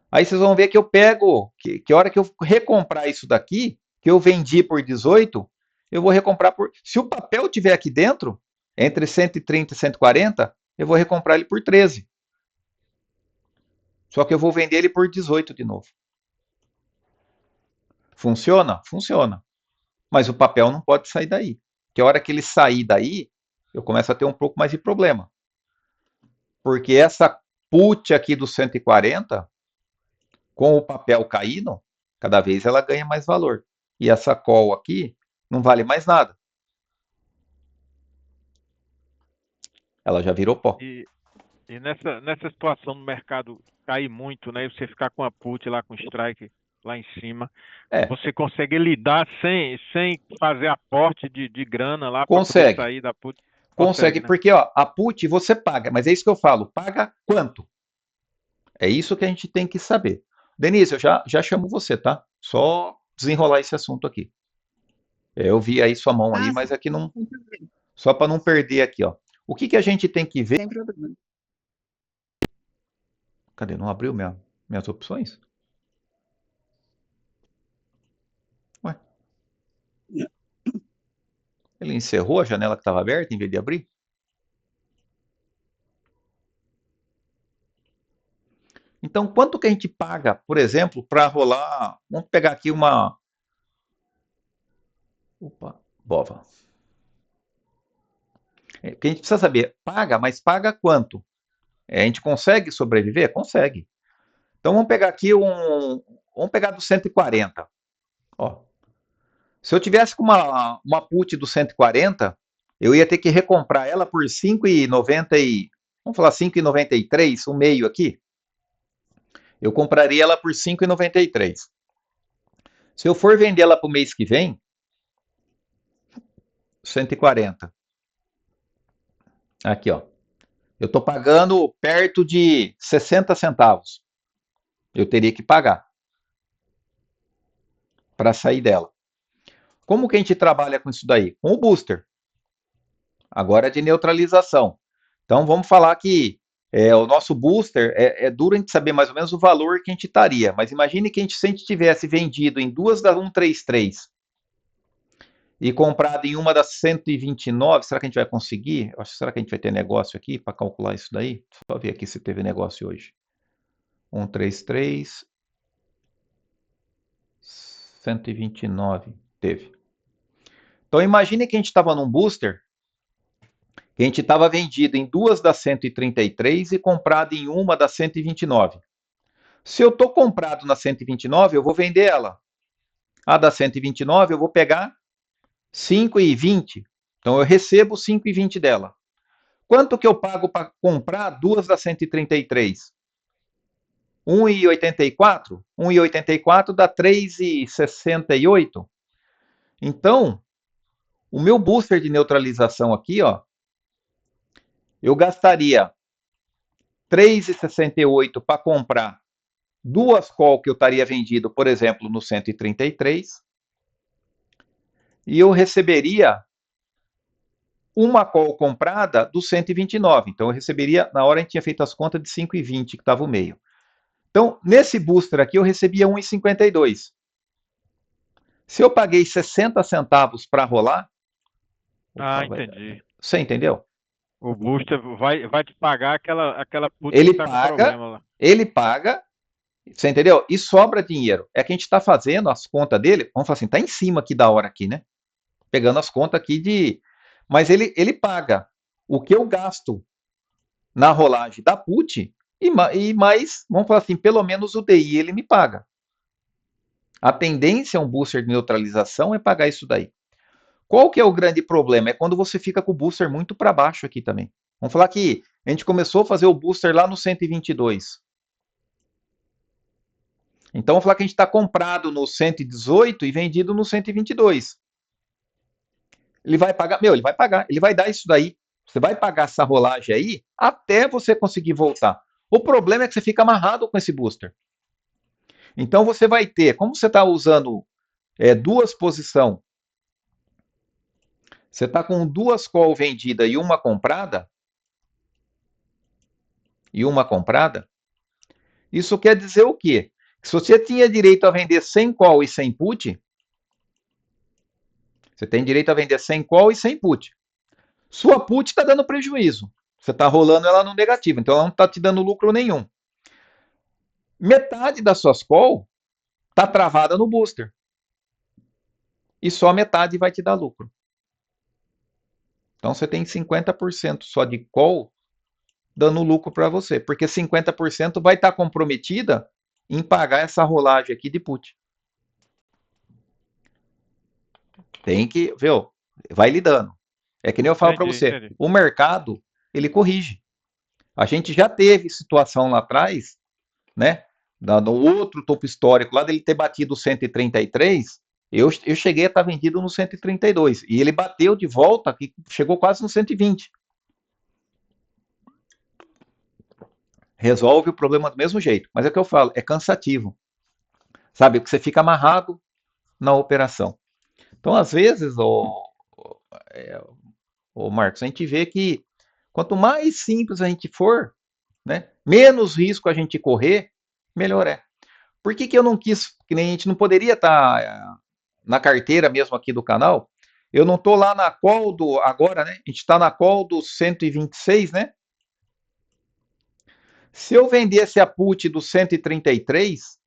Aí vocês vão ver que eu pego, que a hora que eu recomprar isso daqui, que eu vendi por 18, eu vou recomprar por... Se o papel tiver aqui dentro, entre 130 e 140, eu vou recomprar ele por 13. Só que eu vou vender ele por 18 de novo. Funciona? Funciona. Mas o papel não pode sair daí. Porque a hora que ele sair daí, eu começo a ter um pouco mais de problema. Porque essa put aqui do 140, com o papel caindo, cada vez ela ganha mais valor. E essa call aqui não vale mais nada. Ela já virou pó. E nessa situação no mercado cair muito, né? E você ficar com a put lá, com o strike lá em cima, você consegue lidar sem fazer aporte de grana lá para poder sair da put? Consegue, né? Porque ó, a put você paga, mas é isso que eu falo, paga quanto? É isso que a gente tem que saber. Denise, eu já chamo você, tá? Só desenrolar esse assunto aqui. Eu vi aí sua mão aí, mas aqui não... Só para não perder aqui, ó. O que a gente tem que ver... Sem problema. Cadê? Não abriu minhas opções? Ué. Ele encerrou a janela que estava aberta em vez de abrir? Então, quanto que a gente paga, por exemplo, para rolar... Vamos pegar aqui uma... Opa, bova. Porque a gente precisa saber, paga, mas paga quanto? A gente consegue sobreviver? Consegue. Então, vamos pegar aqui Vamos pegar do 140. Ó. Se eu tivesse com uma put do 140, eu ia ter que recomprar ela por 5,90 e... Vamos falar 5,93, um meio aqui. Eu compraria ela por 5,93. Se eu for vender ela para o mês que vem, 140. Aqui, ó. Eu estou pagando perto de 60 centavos. Eu teria que pagar para sair dela. Como que a gente trabalha com isso daí? Com o booster. Agora é de neutralização. Então vamos falar que o nosso booster é duro a gente saber mais ou menos o valor que a gente estaria. Mas imagine que se a gente tivesse vendido em duas da 133 e comprado em uma das 129, será que a gente vai conseguir? Será que a gente vai ter negócio aqui para calcular isso daí? Só ver aqui se teve negócio hoje. 133, 129, teve. Então imagine que a gente estava num booster, que a gente estava vendido em duas das 133 e comprado em uma das 129. Se eu estou comprado na 129, eu vou vender ela. A da 129 eu vou pegar 5,20. Então eu recebo 5,20 dela. Quanto que eu pago para comprar duas da 133? 1,84? 1,84 dá 3,68. Então, o meu booster de neutralização aqui, ó, eu gastaria 3,68 para comprar duas call que eu estaria vendido, por exemplo, no 133, e eu receberia uma call comprada do 129. Então, eu receberia, na hora a gente tinha feito as contas de 5,20, que estava o meio. Então, nesse booster aqui, eu recebia 1,52. Se eu paguei 60 centavos para rolar... Entendi. Você entendeu? O booster vai te pagar aquela put Ele que tá com paga, problema lá. ele paga, você entendeu? E sobra dinheiro. É que a gente está fazendo as contas dele, vamos falar assim, tá em cima aqui da hora aqui, né? Pegando as contas aqui de... Mas ele paga o que eu gasto na rolagem da put e mais, vamos falar assim, pelo menos o DI ele me paga. A tendência a um booster de neutralização é pagar isso daí. Qual que é o grande problema? É quando você fica com o booster muito para baixo aqui também. Vamos falar que a gente começou a fazer o booster lá no 122. Então, vamos falar que a gente está comprado no 118 e vendido no 122. Ele vai pagar, ele vai pagar, ele vai dar isso daí. Você vai pagar essa rolagem aí até você conseguir voltar. O problema é que você fica amarrado com esse booster. Então, você vai ter, como você está usando duas posições, você está com duas call vendidas e uma comprada, isso quer dizer o quê? Se você tinha direito a vender 100 call e 100 put, você tem direito a vender 100 call e 100 put. Sua put está dando prejuízo. Você está rolando ela no negativo, então ela não está te dando lucro nenhum. Metade das suas call está travada no booster. E só metade vai te dar lucro. Então você tem 50% só de call dando lucro para você, porque 50% vai estar comprometida em pagar essa rolagem aqui de put. Tem que, viu? Vai lidando. É que nem eu falo para você, Entendi. o mercado, ele corrige. A gente já teve situação lá atrás, né? No outro topo histórico, lá dele ter batido 133, eu cheguei a estar vendido no 132. E ele bateu de volta, que chegou quase no 120. Resolve o problema do mesmo jeito. Mas é o que eu falo, é cansativo. Sabe? Porque você fica amarrado na operação. Então, às vezes, Marcos, a gente vê que quanto mais simples a gente for, né, menos risco a gente correr, melhor é. Por que eu não quis, que nem a gente não poderia estar na carteira mesmo aqui do canal? Eu não estou lá na call do, agora, né? A gente está na call do 126, né? Se eu vendesse a put do 133,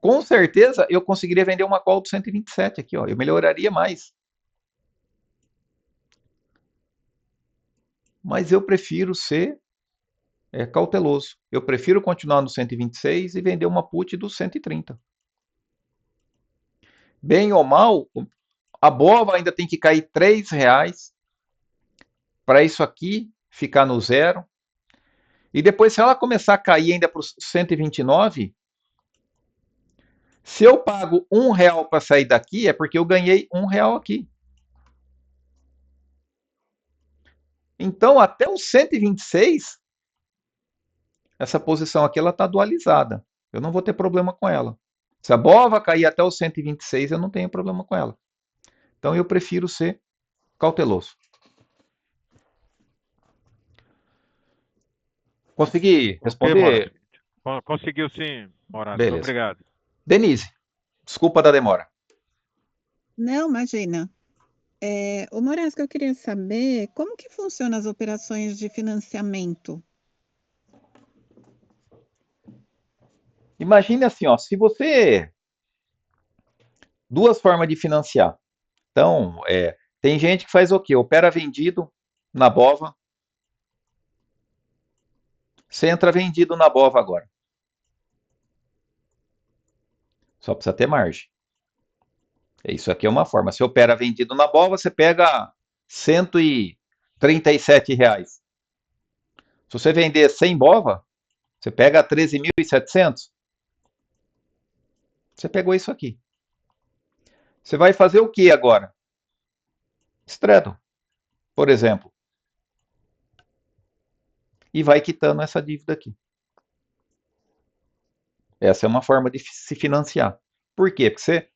com certeza eu conseguiria vender uma call do 127 aqui, ó. Eu melhoraria mais. Mas eu prefiro ser cauteloso. Eu prefiro continuar no 126 e vender uma put do 130. Bem ou mal, a BOVA ainda tem que cair R$3 para isso aqui ficar no zero. E depois, se ela começar a cair ainda para o 129, se eu pago R$1 para sair daqui, é porque eu ganhei R$1 aqui. Então, até o 126, essa posição aqui ela está dualizada. Eu não vou ter problema com ela. Se a BOVA cair até o 126, eu não tenho problema com ela. Então, eu prefiro ser cauteloso. Consegui responder? Okay, conseguiu sim, Morato. Beleza. Obrigado. Denise, desculpa da demora. Não, imagina. Ô Morasco, eu queria saber como que funcionam as operações de financiamento. Imagine assim, ó, se você... Duas formas de financiar. Então, tem gente que faz o quê? Opera vendido na BOVA. Você entra vendido na BOVA agora. Só precisa ter margem. Isso aqui é uma forma. Você opera vendido na BOVA, você pega R$137. Se você vender 100 BOVA, você pega 13.700. Você pegou isso aqui. Você vai fazer o que agora? Straddle. por exemplo, e vai quitando essa dívida aqui. Essa é uma forma de se financiar. Por quê? Porque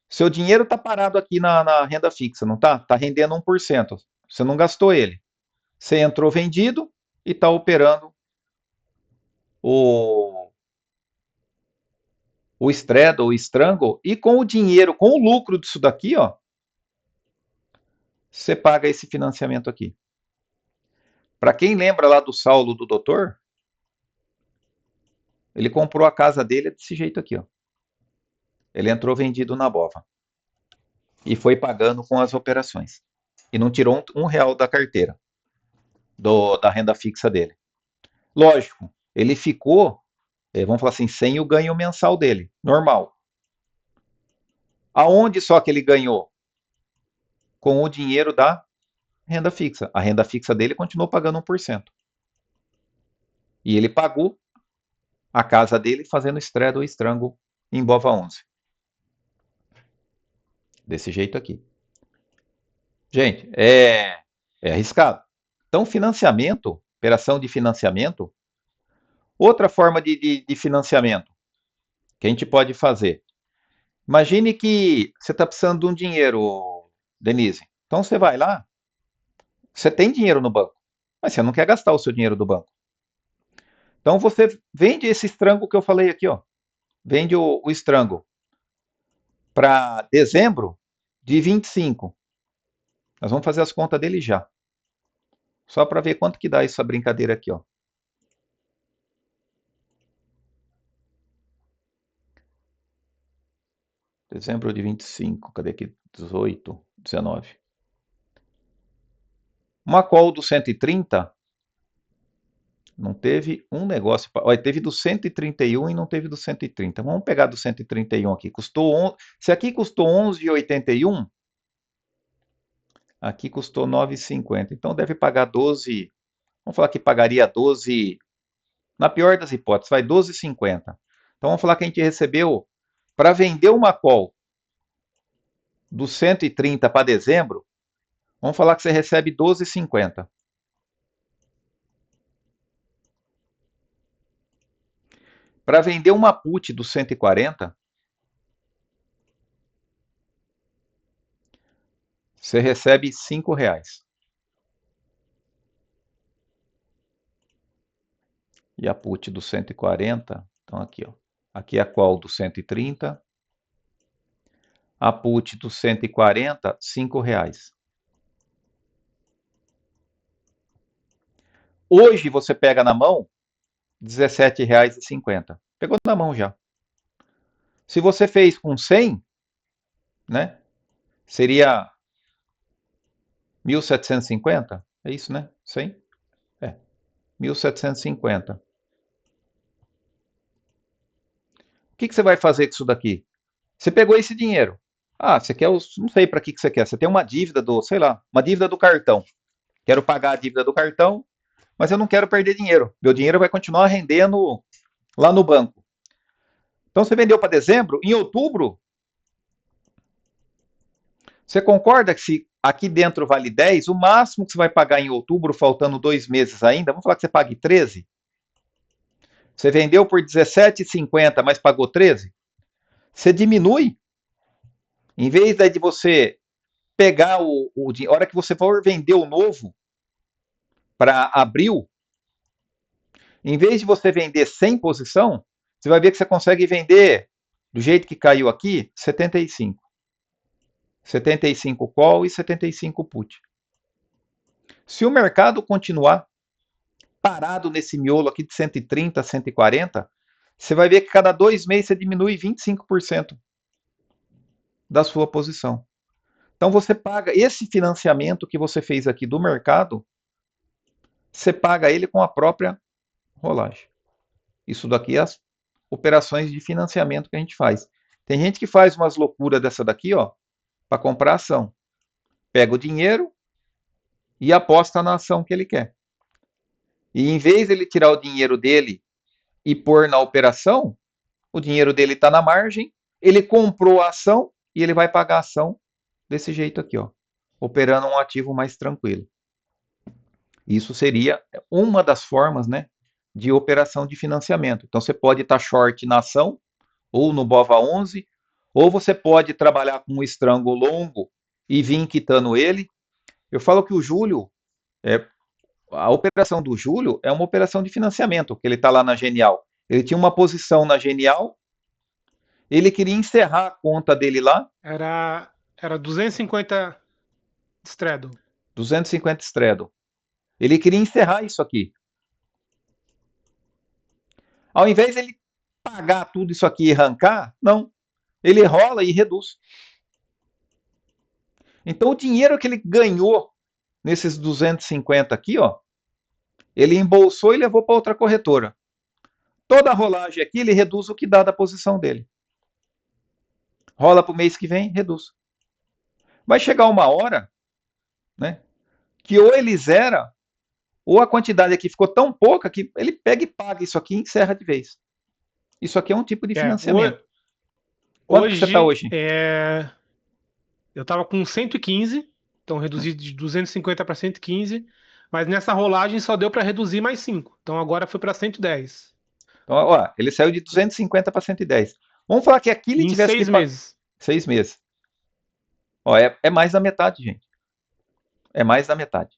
seu dinheiro está parado aqui na renda fixa, não está? Está rendendo 1%. Você não gastou ele. Você entrou vendido e está operando o straddle, o strangle, e com o dinheiro, com o lucro disso daqui, ó, você paga esse financiamento aqui. Para quem lembra lá do Saulo do Doutor, ele comprou a casa dele desse jeito aqui, ó. Ele entrou vendido na bova. E foi pagando com as operações. E não tirou um real da carteira, da renda fixa dele. Lógico, ele ficou, vamos falar assim, sem o ganho mensal dele, normal. Aonde só que ele ganhou? Com o dinheiro da renda fixa. A renda fixa dele continuou pagando 1%. E ele pagou a casa dele fazendo straddle ou strangle em bova 11. Desse jeito aqui. Gente, é arriscado. Então, financiamento, operação de financiamento, outra forma de financiamento que a gente pode fazer. Imagine que você está precisando de um dinheiro, Denise. Então, você vai lá, você tem dinheiro no banco, mas você não quer gastar o seu dinheiro do banco. Então, você vende esse strangle que eu falei aqui, ó. Vende o strangle para dezembro de 25. Nós vamos fazer as contas dele já. Só para ver quanto que dá essa brincadeira aqui, ó. Dezembro de 25. Cadê aqui? 18, 19. Uma call do 130 não teve um negócio. Olha, teve do 131 e não teve do 130. Vamos pegar do 131 aqui. Se aqui custou 11,81, aqui custou 9,50. Então deve pagar 12. Vamos falar que pagaria 12. Na pior das hipóteses, vai 12,50. Então vamos falar que a gente recebeu, para vender uma call do 130 para dezembro, vamos falar que você recebe 12,50. Para vender uma put do 140, você recebe R$5. E a put do 140, então aqui, ó. Aqui é a call do 130. A put do 140, R$5. Hoje você pega na mão R$17,50. Pegou na mão já. Se você fez com 100, né? Seria 1.750? É isso, né? 100? É. 1.750. O que você vai fazer com isso daqui? Você pegou esse dinheiro. Ah, você quer, não sei para que você quer. Você tem uma dívida sei lá, uma dívida do cartão. Quero pagar a dívida do cartão, mas eu não quero perder dinheiro. Meu dinheiro vai continuar rendendo lá no banco. Então você vendeu para dezembro, em outubro, você concorda que se aqui dentro vale 10, o máximo que você vai pagar em outubro, faltando 2 meses ainda, vamos falar que você pague 13? Você vendeu por 17,50, mas pagou 13? Você diminui. Em vez de você pegar a hora que você for vender o novo para abril, em vez de você vender 100 posição, você vai ver que você consegue vender, do jeito que caiu aqui, 75. 75 call e 75 put. Se o mercado continuar parado nesse miolo aqui de 130, 140, você vai ver que cada 2 meses você diminui 25% da sua posição. Então você paga esse financiamento que você fez aqui do mercado, você paga ele com a própria rolagem. Isso daqui é as operações de financiamento que a gente faz. Tem gente que faz umas loucuras dessa daqui, ó, para comprar ação. Pega o dinheiro e aposta na ação que ele quer. E em vez de ele tirar o dinheiro dele e pôr na operação, o dinheiro dele está na margem, ele comprou a ação e ele vai pagar a ação desse jeito aqui, ó, operando um ativo mais tranquilo. Isso seria uma das formas, né, de operação de financiamento. Então, você pode estar short na ação, ou no BOVA11, ou você pode trabalhar com um estrango longo e vir quitando ele. Eu falo que o Júlio, a operação do Júlio é uma operação de financiamento, que ele está lá na Genial. Ele tinha uma posição na Genial, ele queria encerrar a conta dele lá, Era 250 straddle. 250 straddle. Ele queria encerrar isso aqui. Ao invés de ele pagar tudo isso aqui e arrancar, não. Ele rola e reduz. Então, o dinheiro que ele ganhou nesses 250 aqui, ó, ele embolsou e levou para outra corretora. Toda a rolagem aqui, ele reduz o que dá da posição dele. Rola para o mês que vem, reduz. Vai chegar uma hora, né, que ou ele zera, ou a quantidade aqui ficou tão pouca que ele pega e paga isso aqui e encerra de vez. Isso aqui é um tipo de financiamento. Quanto que você está hoje? Eu estava com 115, então reduzi de 250 para 115, mas nessa rolagem só deu para reduzir mais 5. Então agora foi para 110. Então, ó, ele saiu de 250 para 110. Vamos falar que aqui ele Em tivesse 6 que meses. 6 meses. Ó, é mais da metade, gente. É mais da metade.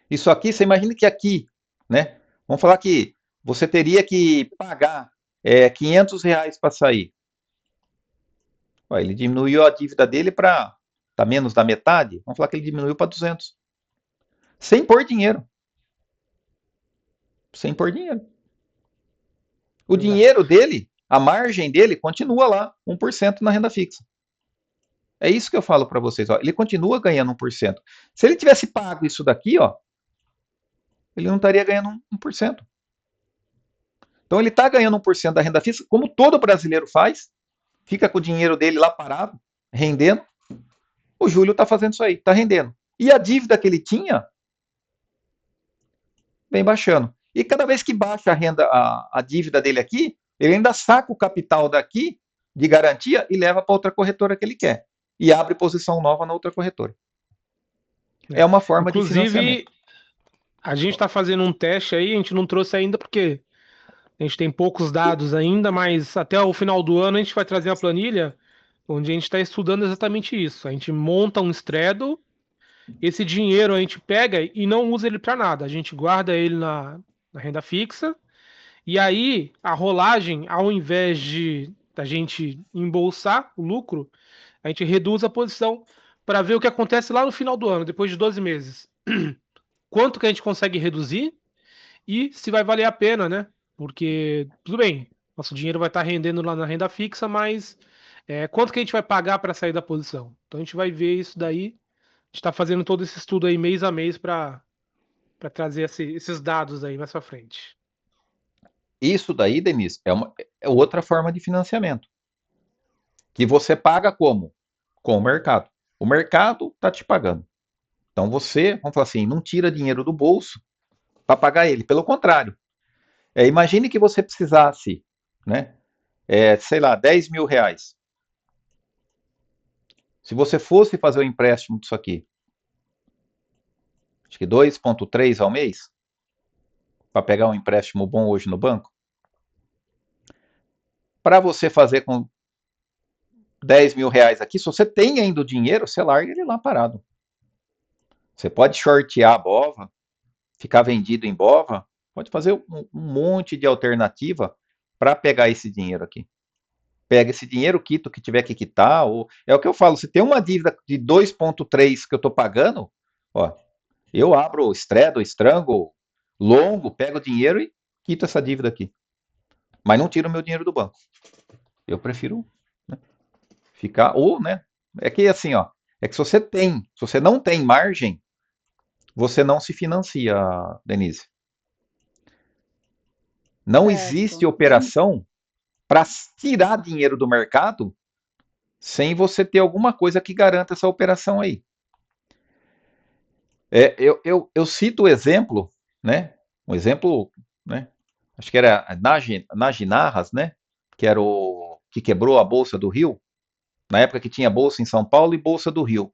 Isso aqui, você imagina que aqui, né? Vamos falar que você teria que pagar R$ 500 para sair. Ó, ele diminuiu a dívida dele para tá menos da metade. Vamos falar que ele diminuiu para 200. Sem pôr dinheiro. Sem pôr dinheiro. O dinheiro dele, a margem dele, continua lá, 1% na renda fixa. É isso que eu falo para vocês. Ó, ele continua ganhando 1%. Se ele tivesse pago isso daqui, ó, ele não estaria ganhando 1%. Então ele está ganhando 1% da renda fixa, como todo brasileiro faz, fica com o dinheiro dele lá parado, rendendo. O Júlio está fazendo isso aí, está rendendo. E a dívida que ele tinha vem baixando. E cada vez que baixa a dívida dele aqui, ele ainda saca o capital daqui de garantia e leva para outra corretora que ele quer. E abre posição nova na outra corretora. É uma forma de financiamento. Inclusive, a gente está fazendo um teste aí, a gente não trouxe ainda porque a gente tem poucos dados ainda, mas até o final do ano a gente vai trazer a planilha onde a gente está estudando exatamente isso. A gente monta um straddle, esse dinheiro a gente pega e não usa ele para nada. A gente guarda ele na renda fixa, e aí a rolagem, ao invés de a gente embolsar o lucro, a gente reduz a posição para ver o que acontece lá no final do ano, depois de 12 meses. Quanto que a gente consegue reduzir e se vai valer a pena, né? Porque, tudo bem, nosso dinheiro vai estar rendendo lá na renda fixa, mas quanto que a gente vai pagar para sair da posição? Então a gente vai ver isso daí. A gente está fazendo todo esse estudo aí mês a mês para trazer esses dados aí mais para frente. Isso daí, Denise, é outra forma de financiamento. Que você paga como? Com o mercado. O mercado está te pagando. Então você, vamos falar assim, não tira dinheiro do bolso para pagar ele. Pelo contrário. Imagine que você precisasse, né? Sei lá, R$ 10.000. Se você fosse fazer o empréstimo disso aqui, acho que 2,3 ao mês, para pegar um empréstimo bom hoje no banco, para você fazer com R$ 10.000 aqui, se você tem ainda o dinheiro, você larga ele lá parado. Você pode shortear a BOVA, ficar vendido em BOVA, pode fazer um monte de alternativa para pegar esse dinheiro aqui. Pega esse dinheiro, quita o que tiver que quitar, ou é o que eu falo, se tem uma dívida de 2,3 que eu estou pagando, ó, eu abro o straddle, estrango, longo, pego o dinheiro e quito essa dívida aqui. Mas não tiro o meu dinheiro do banco. Eu prefiro, né, ficar, ou, né, é que assim, ó, é que se você não tem margem, você não se financia, Denise. Não existe operação para tirar dinheiro do mercado sem você ter alguma coisa que garanta essa operação aí. Eu cito o exemplo, né? Um exemplo, né? Acho que era na Ginarras, né? Que era o que quebrou a Bolsa do Rio, na época que tinha Bolsa em São Paulo e Bolsa do Rio.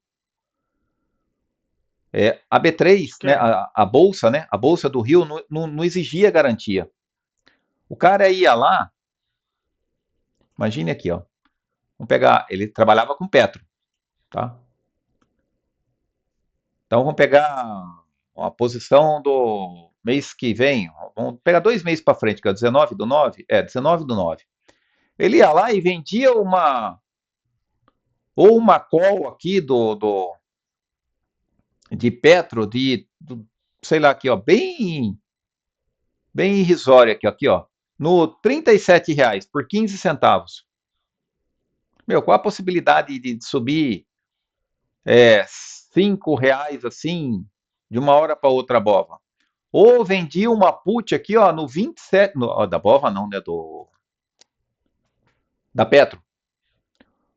A B3, Que né, é- a bolsa, né, a bolsa do Rio não exigia garantia. O cara ia lá, imagine aqui, ó. Vamos pegar, ele trabalhava com Petro, tá? Então vamos pegar a posição do mês que vem, vamos pegar 2 meses para frente, que é 19/9, 19/9. Ele ia lá e vendia uma call aqui de Petro, sei lá aqui, ó, bem irrisória aqui, ó, no R$ 37 por 15 centavos. Meu, qual a possibilidade de subir R$ 5 assim, de uma hora para outra a bova? Ou vendi uma put aqui, ó, no 27, da bova não, né, da Petro.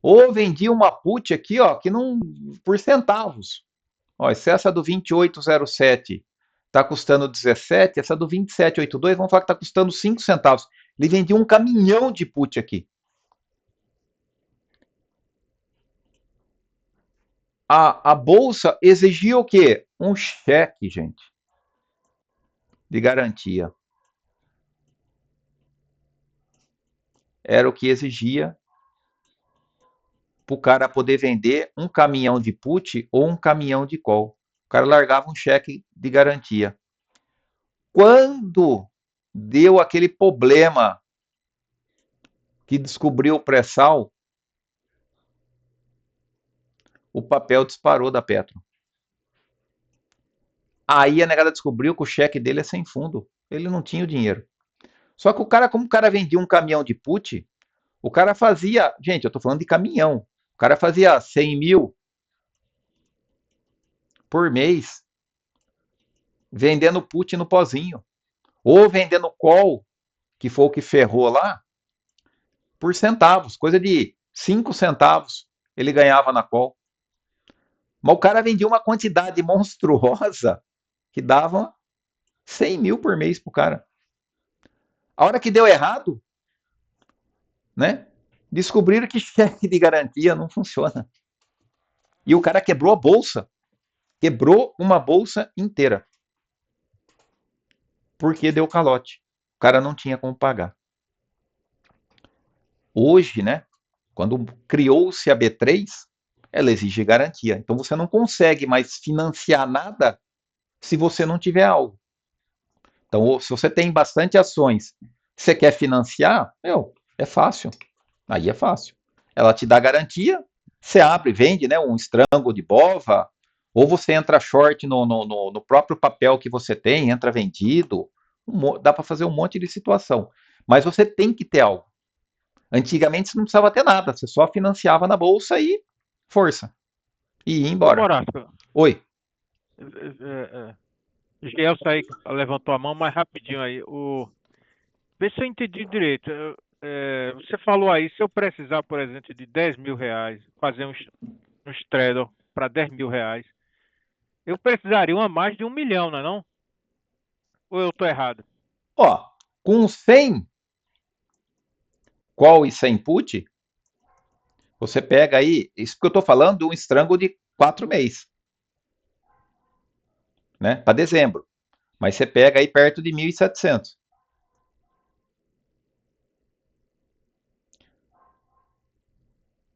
Ou vendi uma put aqui, ó, que não, por centavos. Ó, se essa do 28,07 está custando 17, essa do 27,82, vamos falar que está custando 5 centavos. Ele vendia um caminhão de put aqui. A bolsa exigia o quê? Um cheque, gente, de garantia. Era o que exigia para o cara poder vender um caminhão de put ou um caminhão de call. O cara largava um cheque de garantia. Quando deu aquele problema que descobriu o pré-sal, o papel disparou da Petro. Aí a negada descobriu que o cheque dele é sem fundo. Ele não tinha o dinheiro. Só que o cara, como o cara vendia um caminhão de put, o cara fazia. Gente, eu tô falando de caminhão. O cara fazia 100 mil por mês vendendo put no pozinho. Ou vendendo call, que foi o que ferrou lá, por centavos. Coisa de 5 centavos ele ganhava na call. Mas o cara vendia uma quantidade monstruosa que dava 100 mil por mês pro cara. A hora que deu errado, né? Descobriram que cheque de garantia não funciona. E o cara quebrou a bolsa. Quebrou uma bolsa inteira. Porque deu calote. O cara não tinha como pagar. Hoje, né? Quando criou-se a B3, ela exige garantia. Então você não consegue mais financiar nada se você não tiver algo. Então, se você tem bastante ações, você quer financiar, é fácil. Aí é fácil. Ela te dá garantia, você abre, vende, né, um estrango de bova, ou você entra short no próprio papel que você tem, entra vendido. Dá para fazer um monte de situação. Mas você tem que ter algo. Antigamente você não precisava ter nada, você só financiava na bolsa e força. E ia Ô, embora. Morasco, Oi. Gelson aí levantou a mão mais rapidinho aí. Vê se eu entendi direito. Você falou aí, se eu precisar, por exemplo, de R$ 10.000, fazer um straddle para R$ 10.000, eu precisaria a mais de 1 milhão, não é não? Ou eu tô errado? Ó, com 100 call e 100 put, você pega aí, isso que eu estou falando de um estrango de 4 meses, né, para dezembro. Mas você pega aí perto de 1.700.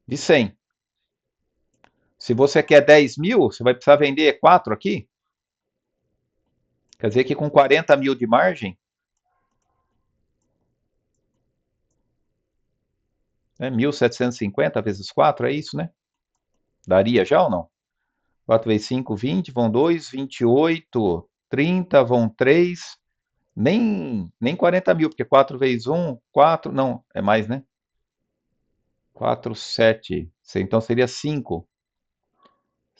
De 100. Se você quer 10 mil, você vai precisar vender 4 aqui. Quer dizer que com 40 mil de margem, né, 1.750 vezes 4, é isso, né? Daria já ou não? 4 vezes 5, 20, vão 2, 28, 30, vão 3, nem 40 mil, porque 4 vezes 1, 4, não, é mais, né? 4, 7, então seria 5.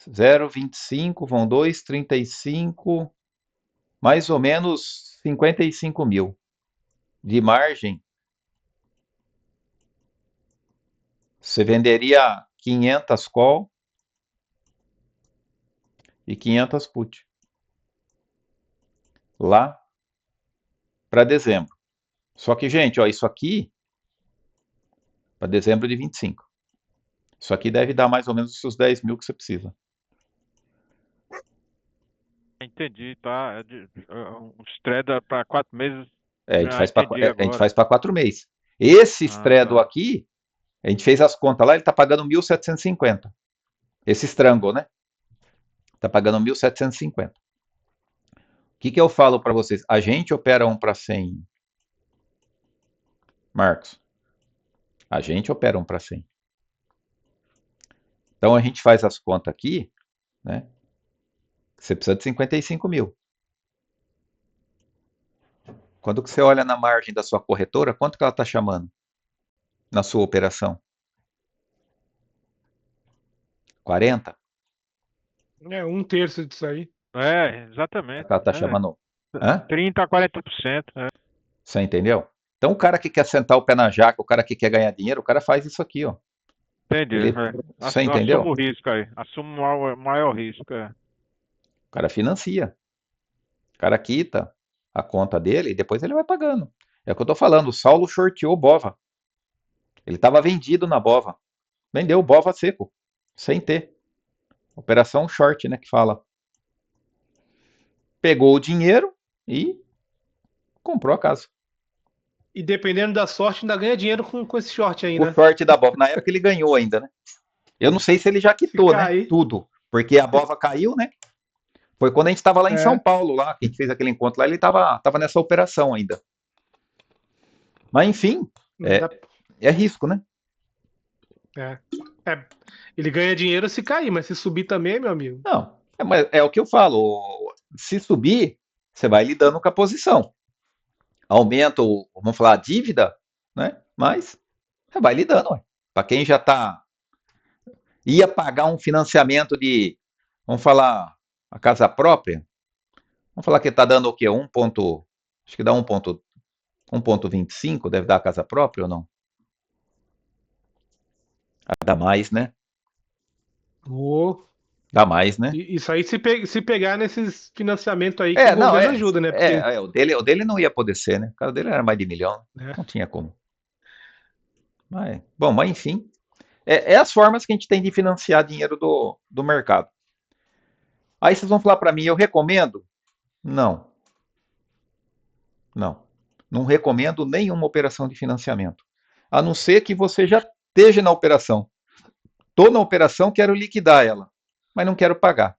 0,25, vão 2, 35, mais ou menos 55 mil de margem. Você venderia 500 call e 500 put lá para dezembro. Só que, gente, ó, isso aqui para dezembro de 25. Isso aqui deve dar mais ou menos os seus 10 mil que você precisa. entendi, tá. Um Streda para 4 meses, A gente já faz para entendi agora. 4 meses. Esse Ah, Stradle tá. aqui, a gente fez as contas lá, ele está pagando 1.750. Esse Strangle, né? Está pagando 1.750. O que eu falo para vocês? A gente opera 1 para 100, Marcos. A gente opera 1 para 100. Então a gente faz as contas aqui, né? Você precisa de 55 mil. Quando que você olha na margem da sua corretora, quanto que ela está chamando na sua operação? 40? É, 1/3 disso aí. Exatamente. Ela está chamando. Hã? 30 a 40%. Você entendeu? Então o cara que quer sentar o pé na jaca, o cara que quer ganhar dinheiro, o cara faz isso aqui, ó. Entendi. Você entendeu? Assumo o risco aí. Assumo o maior risco. O cara financia. O cara quita a conta dele e depois ele vai pagando. É o que eu tô falando. O Saulo shorteou Bova. Ele estava vendido na Bova. Vendeu o Bova seco. Sem ter. Operação short, né? Que fala. Pegou o dinheiro e comprou a casa. E dependendo da sorte, ainda ganha dinheiro com esse short aí, O né? short da Bova. Na época ele ganhou ainda, né? Eu não sei se ele já quitou, né? cair. Tudo. Porque a Bova caiu, né? Foi quando a gente estava lá em É. São Paulo, lá, que a gente fez aquele encontro lá, ele estava nessa operação ainda. Mas enfim, é risco, né? Ele ganha dinheiro se cair, mas se subir também, meu amigo. Não, mas é o que eu falo. Se subir, você vai lidando com a posição. Aumenta, vamos falar, a dívida, né? Mas você vai lidando. Para quem já ia pagar um financiamento de, vamos falar, a casa própria, vamos falar que está dando o quê? Acho que dá 1,25, deve dar a casa própria ou não? Dá mais, né? Dá mais, né? Isso aí se pegar nesses financiamentos aí que o governo ajuda, né? Porque... o dele não ia poder ser, né? O cara dele era mais de 1 milhão, É. não tinha como. Mas enfim, é as formas que a gente tem de financiar dinheiro do mercado. Aí vocês vão falar para mim, eu recomendo? Não. Não recomendo nenhuma operação de financiamento. A não ser que você já esteja na operação. Estou na operação, quero liquidar ela, mas não quero pagar.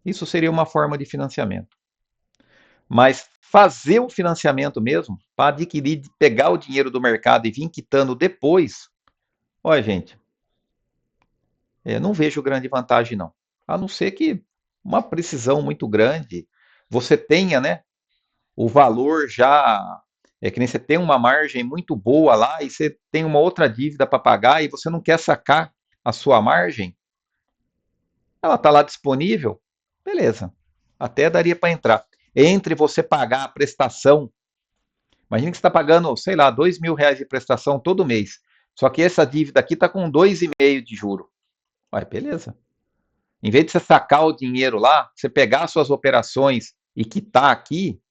Isso seria uma forma de financiamento. Mas fazer o financiamento mesmo, para adquirir, pegar o dinheiro do mercado e vir quitando depois, olha, gente, não vejo grande vantagem, não. A não ser que uma precisão muito grande, você tenha, né, o valor já, que nem você tem uma margem muito boa lá e você tem uma outra dívida para pagar e você não quer sacar a sua margem, ela está lá disponível, beleza, até daria para entrar. Entre você pagar a prestação, imagina que você está pagando, sei lá, R$2.000 de prestação todo mês, só que essa dívida aqui está com 2,5 de juro. Vai, beleza. Em vez de você sacar o dinheiro lá, você pegar suas operações e quitar aqui,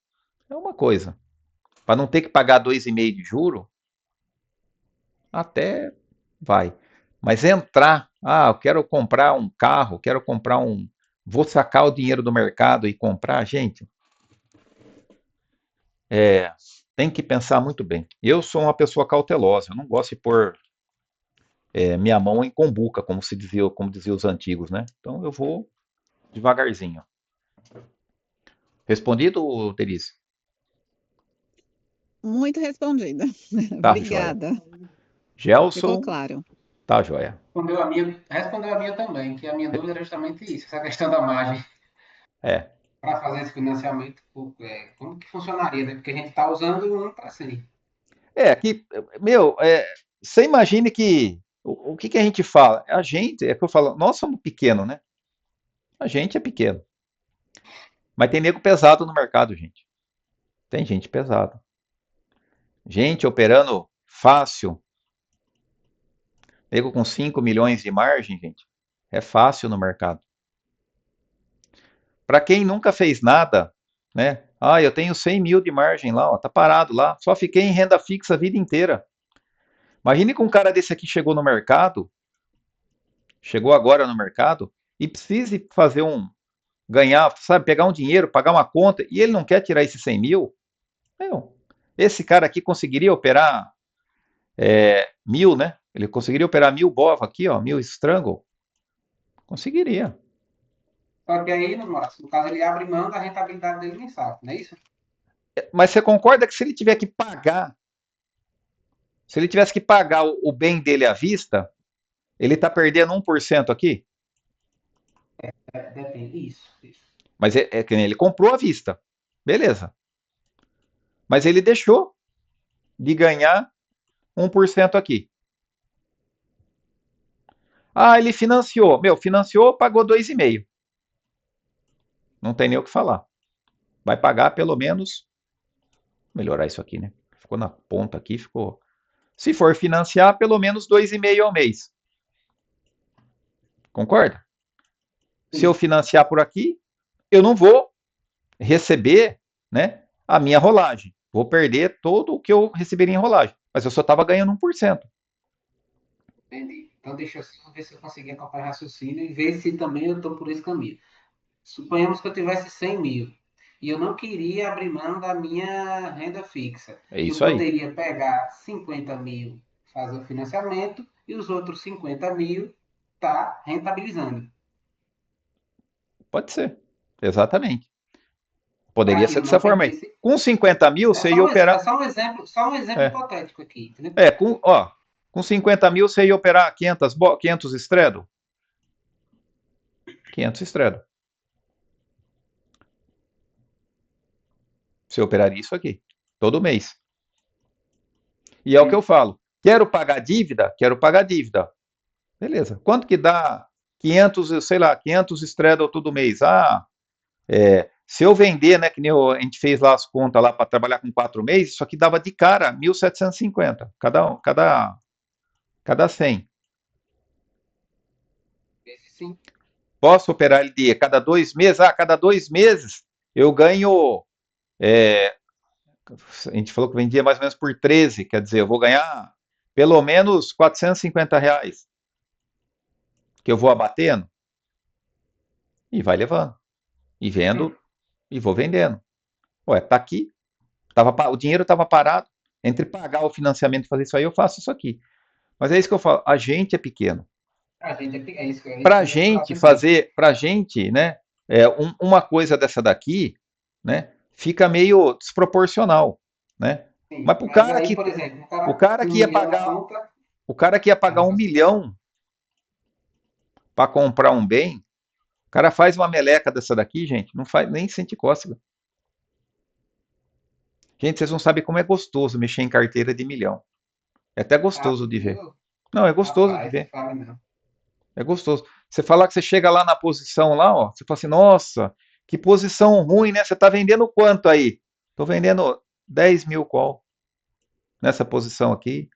é uma coisa. Para não ter que pagar 2,5 de juro, até vai. Mas entrar, eu quero comprar um carro, vou sacar o dinheiro do mercado e comprar, gente, tem que pensar muito bem. Eu sou uma pessoa cautelosa, eu não gosto de pôr minha mão em combuca, como diziam os antigos, né? Então eu vou devagarzinho. Respondido, Denise? Muito respondida. Tá, Obrigada. Gelson? Ficou claro. Tá, joia. Respondeu a minha também, que a minha dúvida era justamente isso, essa questão da margem. Para fazer esse financiamento, como que funcionaria, né? Porque a gente está usando um para 100. Você imagine que o que a gente fala? A gente, é que eu falo, nós somos pequenos, né? A gente é pequeno. Mas tem nego pesado no mercado, gente. Tem gente pesada. Gente operando fácil. Nego com 5 milhões de margem, gente. É fácil no mercado. Para quem nunca fez nada, né? Eu tenho 100 mil de margem lá, ó, tá parado lá. Só fiquei em renda fixa a vida inteira. Imagine que um cara desse aqui chegou chegou agora no mercado e precise fazer ganhar, sabe, pegar um dinheiro, pagar uma conta, e ele não quer tirar esses 100 mil, esse cara aqui conseguiria operar 1.000, né? Ele conseguiria operar 1.000 BOV aqui, ó, 1.000 Strangle. Conseguiria. Só que aí, no caso, ele abre mão da rentabilidade dele mensal, não é isso? Mas você concorda que se ele tiver que pagar, se ele tivesse que pagar o bem dele à vista, ele está perdendo 1% aqui? Depende, isso. Mas é que ele comprou à vista. Beleza. Mas ele deixou de ganhar 1% aqui. Ah, ele financiou. Financiou, pagou 2,5. Não tem nem o que falar. Vai pagar pelo menos. Melhorar isso aqui, né? Ficou na ponta aqui, ficou. Se for financiar, pelo menos 2,5 ao mês. Concorda? Se eu financiar por aqui, eu não vou receber, né, a minha rolagem. Vou perder todo o que eu receberia em rolagem. Mas eu só estava ganhando 1%. Entendi. Então, deixa eu só ver se eu conseguir acompanhar o raciocínio e ver se também eu estou por esse caminho. Suponhamos que eu tivesse 100 mil e eu não queria abrir mão da minha renda fixa. É isso eu aí. poderia pegar 50 mil, fazer o financiamento e os outros 50 mil tá rentabilizando. Pode ser. Exatamente. Poderia ser Aí eu dessa não forma aí. perdesse. Com 50 mil, você ia operar. É só um exemplo É. hipotético aqui, entendeu? Com 50 mil, você ia operar 500 Straddle. 500 Straddle. Você operaria isso aqui, todo mês. E é o que eu falo. Quero pagar dívida? Quero pagar dívida. Beleza. Quanto que dá 500, sei lá, 500 Straddle todo mês? Se eu vender, né, que nem a gente fez lá as contas lá para trabalhar com 4 meses, isso aqui dava de cara 1.750, cada 100. Sim. Posso operar ele de cada 2 meses? Cada 2 meses eu ganho. A gente falou que vendia mais ou menos por 13, quer dizer, eu vou ganhar pelo menos R$ 450 que eu vou abatendo e vai levando. E vendo e vou vendendo. Ué, tá aqui. O dinheiro estava parado. Entre pagar o financiamento e fazer isso aí, eu faço isso aqui. Mas é isso que eu falo. A gente é pequeno. É isso. Pra gente fazer, pra gente, né? Uma coisa dessa daqui, né? Fica meio desproporcional, né? Sim, Mas pro mas cara aí, que, por exemplo, o cara que ia pagar, o cara que ia pagar 1 milhão para comprar um bem, o cara faz uma meleca dessa daqui, gente, não faz nem sente cócega. Gente, vocês não sabem como é gostoso mexer em carteira de 1 milhão. É até gostoso de ver. Não, é gostoso de ver. É gostoso. Você falar que você chega lá na posição lá, ó, você fala assim, nossa, que posição ruim, né? Você tá vendendo quanto aí? Tô vendendo 10 mil call nessa posição aqui.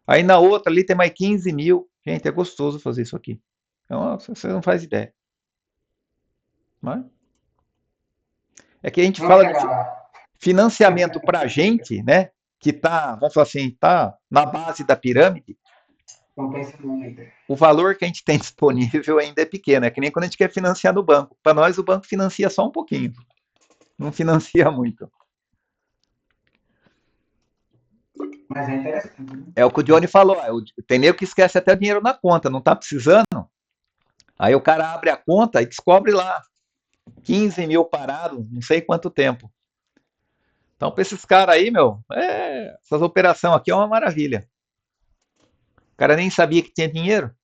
Aí na outra ali tem mais 15 mil. Gente, é gostoso fazer isso aqui. Então, você não faz ideia. Mas é que a gente fala de financiamento para gente, né? Que tá, vamos falar assim, tá na base da pirâmide. O valor que a gente tem disponível ainda é pequeno. É que nem quando a gente quer financiar no banco. Para nós, o banco financia só um pouquinho. Não financia muito. Mas é interessante. É o que o Johnny falou. Tem nego que esquece até o dinheiro na conta, não tá precisando. Aí o cara abre a conta e descobre lá 15 mil parado, não sei quanto tempo. Então, para esses caras aí, essas operações aqui é uma maravilha. O cara nem sabia que tinha dinheiro.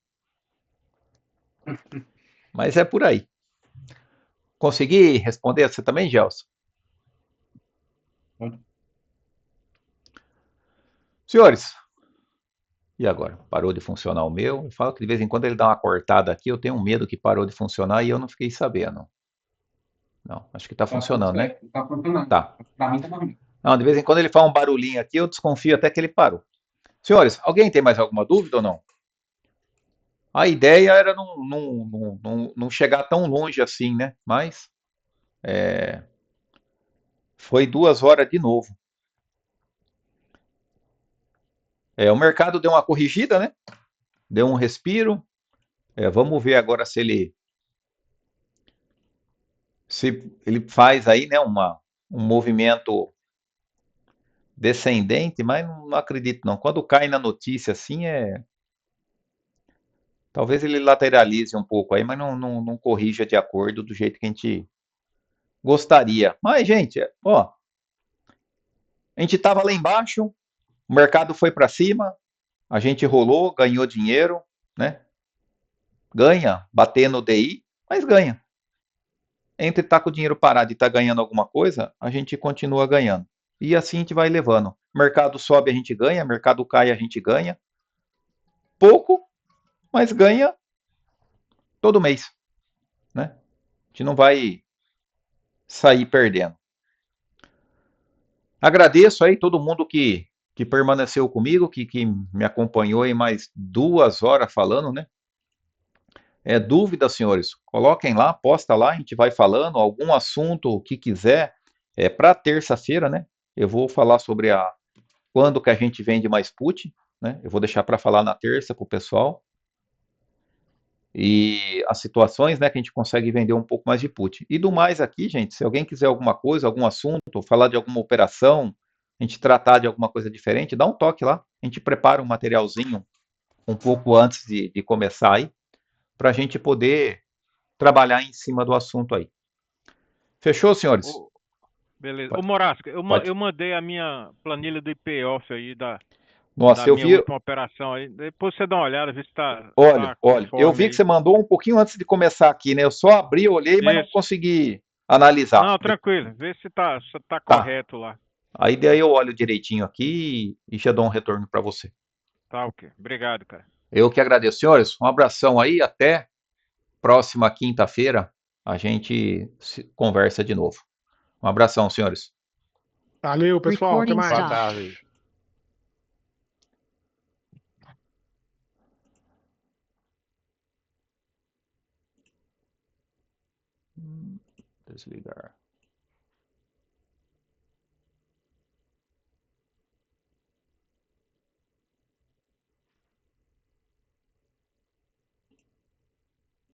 Mas é por aí. Consegui responder você também, Gelson? Senhores, e agora? Parou de funcionar o meu? Eu falo que de vez em quando ele dá uma cortada aqui, eu tenho um medo que parou de funcionar e eu não fiquei sabendo. Não, acho que está funcionando, né? Tá funcionando. Tá. Para mim tá bom. Não, de vez em quando ele faz um barulhinho aqui, eu desconfio até que ele parou. Senhores, alguém tem mais alguma dúvida ou não? A ideia era não chegar tão longe assim, né? Mas foi 2 horas de novo. O mercado deu uma corrigida, né? Deu um respiro. Vamos ver agora se ele Se ele faz aí, né, um movimento descendente, mas não acredito não. Quando cai na notícia assim, talvez ele lateralize um pouco aí, mas não corrija de acordo do jeito que a gente gostaria. Mas, gente, ó, a gente estava lá embaixo, o mercado foi para cima, a gente rolou, ganhou dinheiro, né? Ganha, bater no DI, mas ganha. Entre estar com o dinheiro parado e estar ganhando alguma coisa, a gente continua ganhando. E assim a gente vai levando. Mercado sobe, a gente ganha, mercado cai, a gente ganha. Pouco, mas ganha todo mês, né? A gente não vai sair perdendo. Agradeço aí todo mundo que permaneceu comigo, que me acompanhou em mais 2 horas falando, né? Dúvidas, senhores, coloquem lá, posta lá, a gente vai falando, algum assunto que quiser, para terça-feira, né? Eu vou falar sobre quando que a gente vende mais put, né? Eu vou deixar para falar na terça com o pessoal. E as situações, né, que a gente consegue vender um pouco mais de put. E do mais aqui, gente, se alguém quiser alguma coisa, algum assunto, falar de alguma operação, a gente tratar de alguma coisa diferente, dá um toque lá. A gente prepara um materialzinho um pouco antes de começar aí, para a gente poder trabalhar em cima do assunto aí. Fechou, senhores? Ô, beleza. Ô, Pode. Morasca, eu Pode. mandei a minha planilha do IPOF aí da Nossa, eu minha vi. última operação aí. Depois você dá uma olhada, vê se tá Olha, eu conforme vi que aí. você mandou um pouquinho antes de começar aqui, né? Eu só abri, olhei, mas não Isso. consegui analisar. Não, tranquilo. Vê se tá Tá. correto lá. Aí daí eu olho direitinho aqui e já dou um retorno para você. Tá ok. Obrigado, cara. Eu que agradeço, senhores. Um abração aí, até próxima quinta-feira a gente conversa de novo. Um abração, senhores. Valeu, pessoal. Até Recording mais. Boa stopped. tarde. Desligar.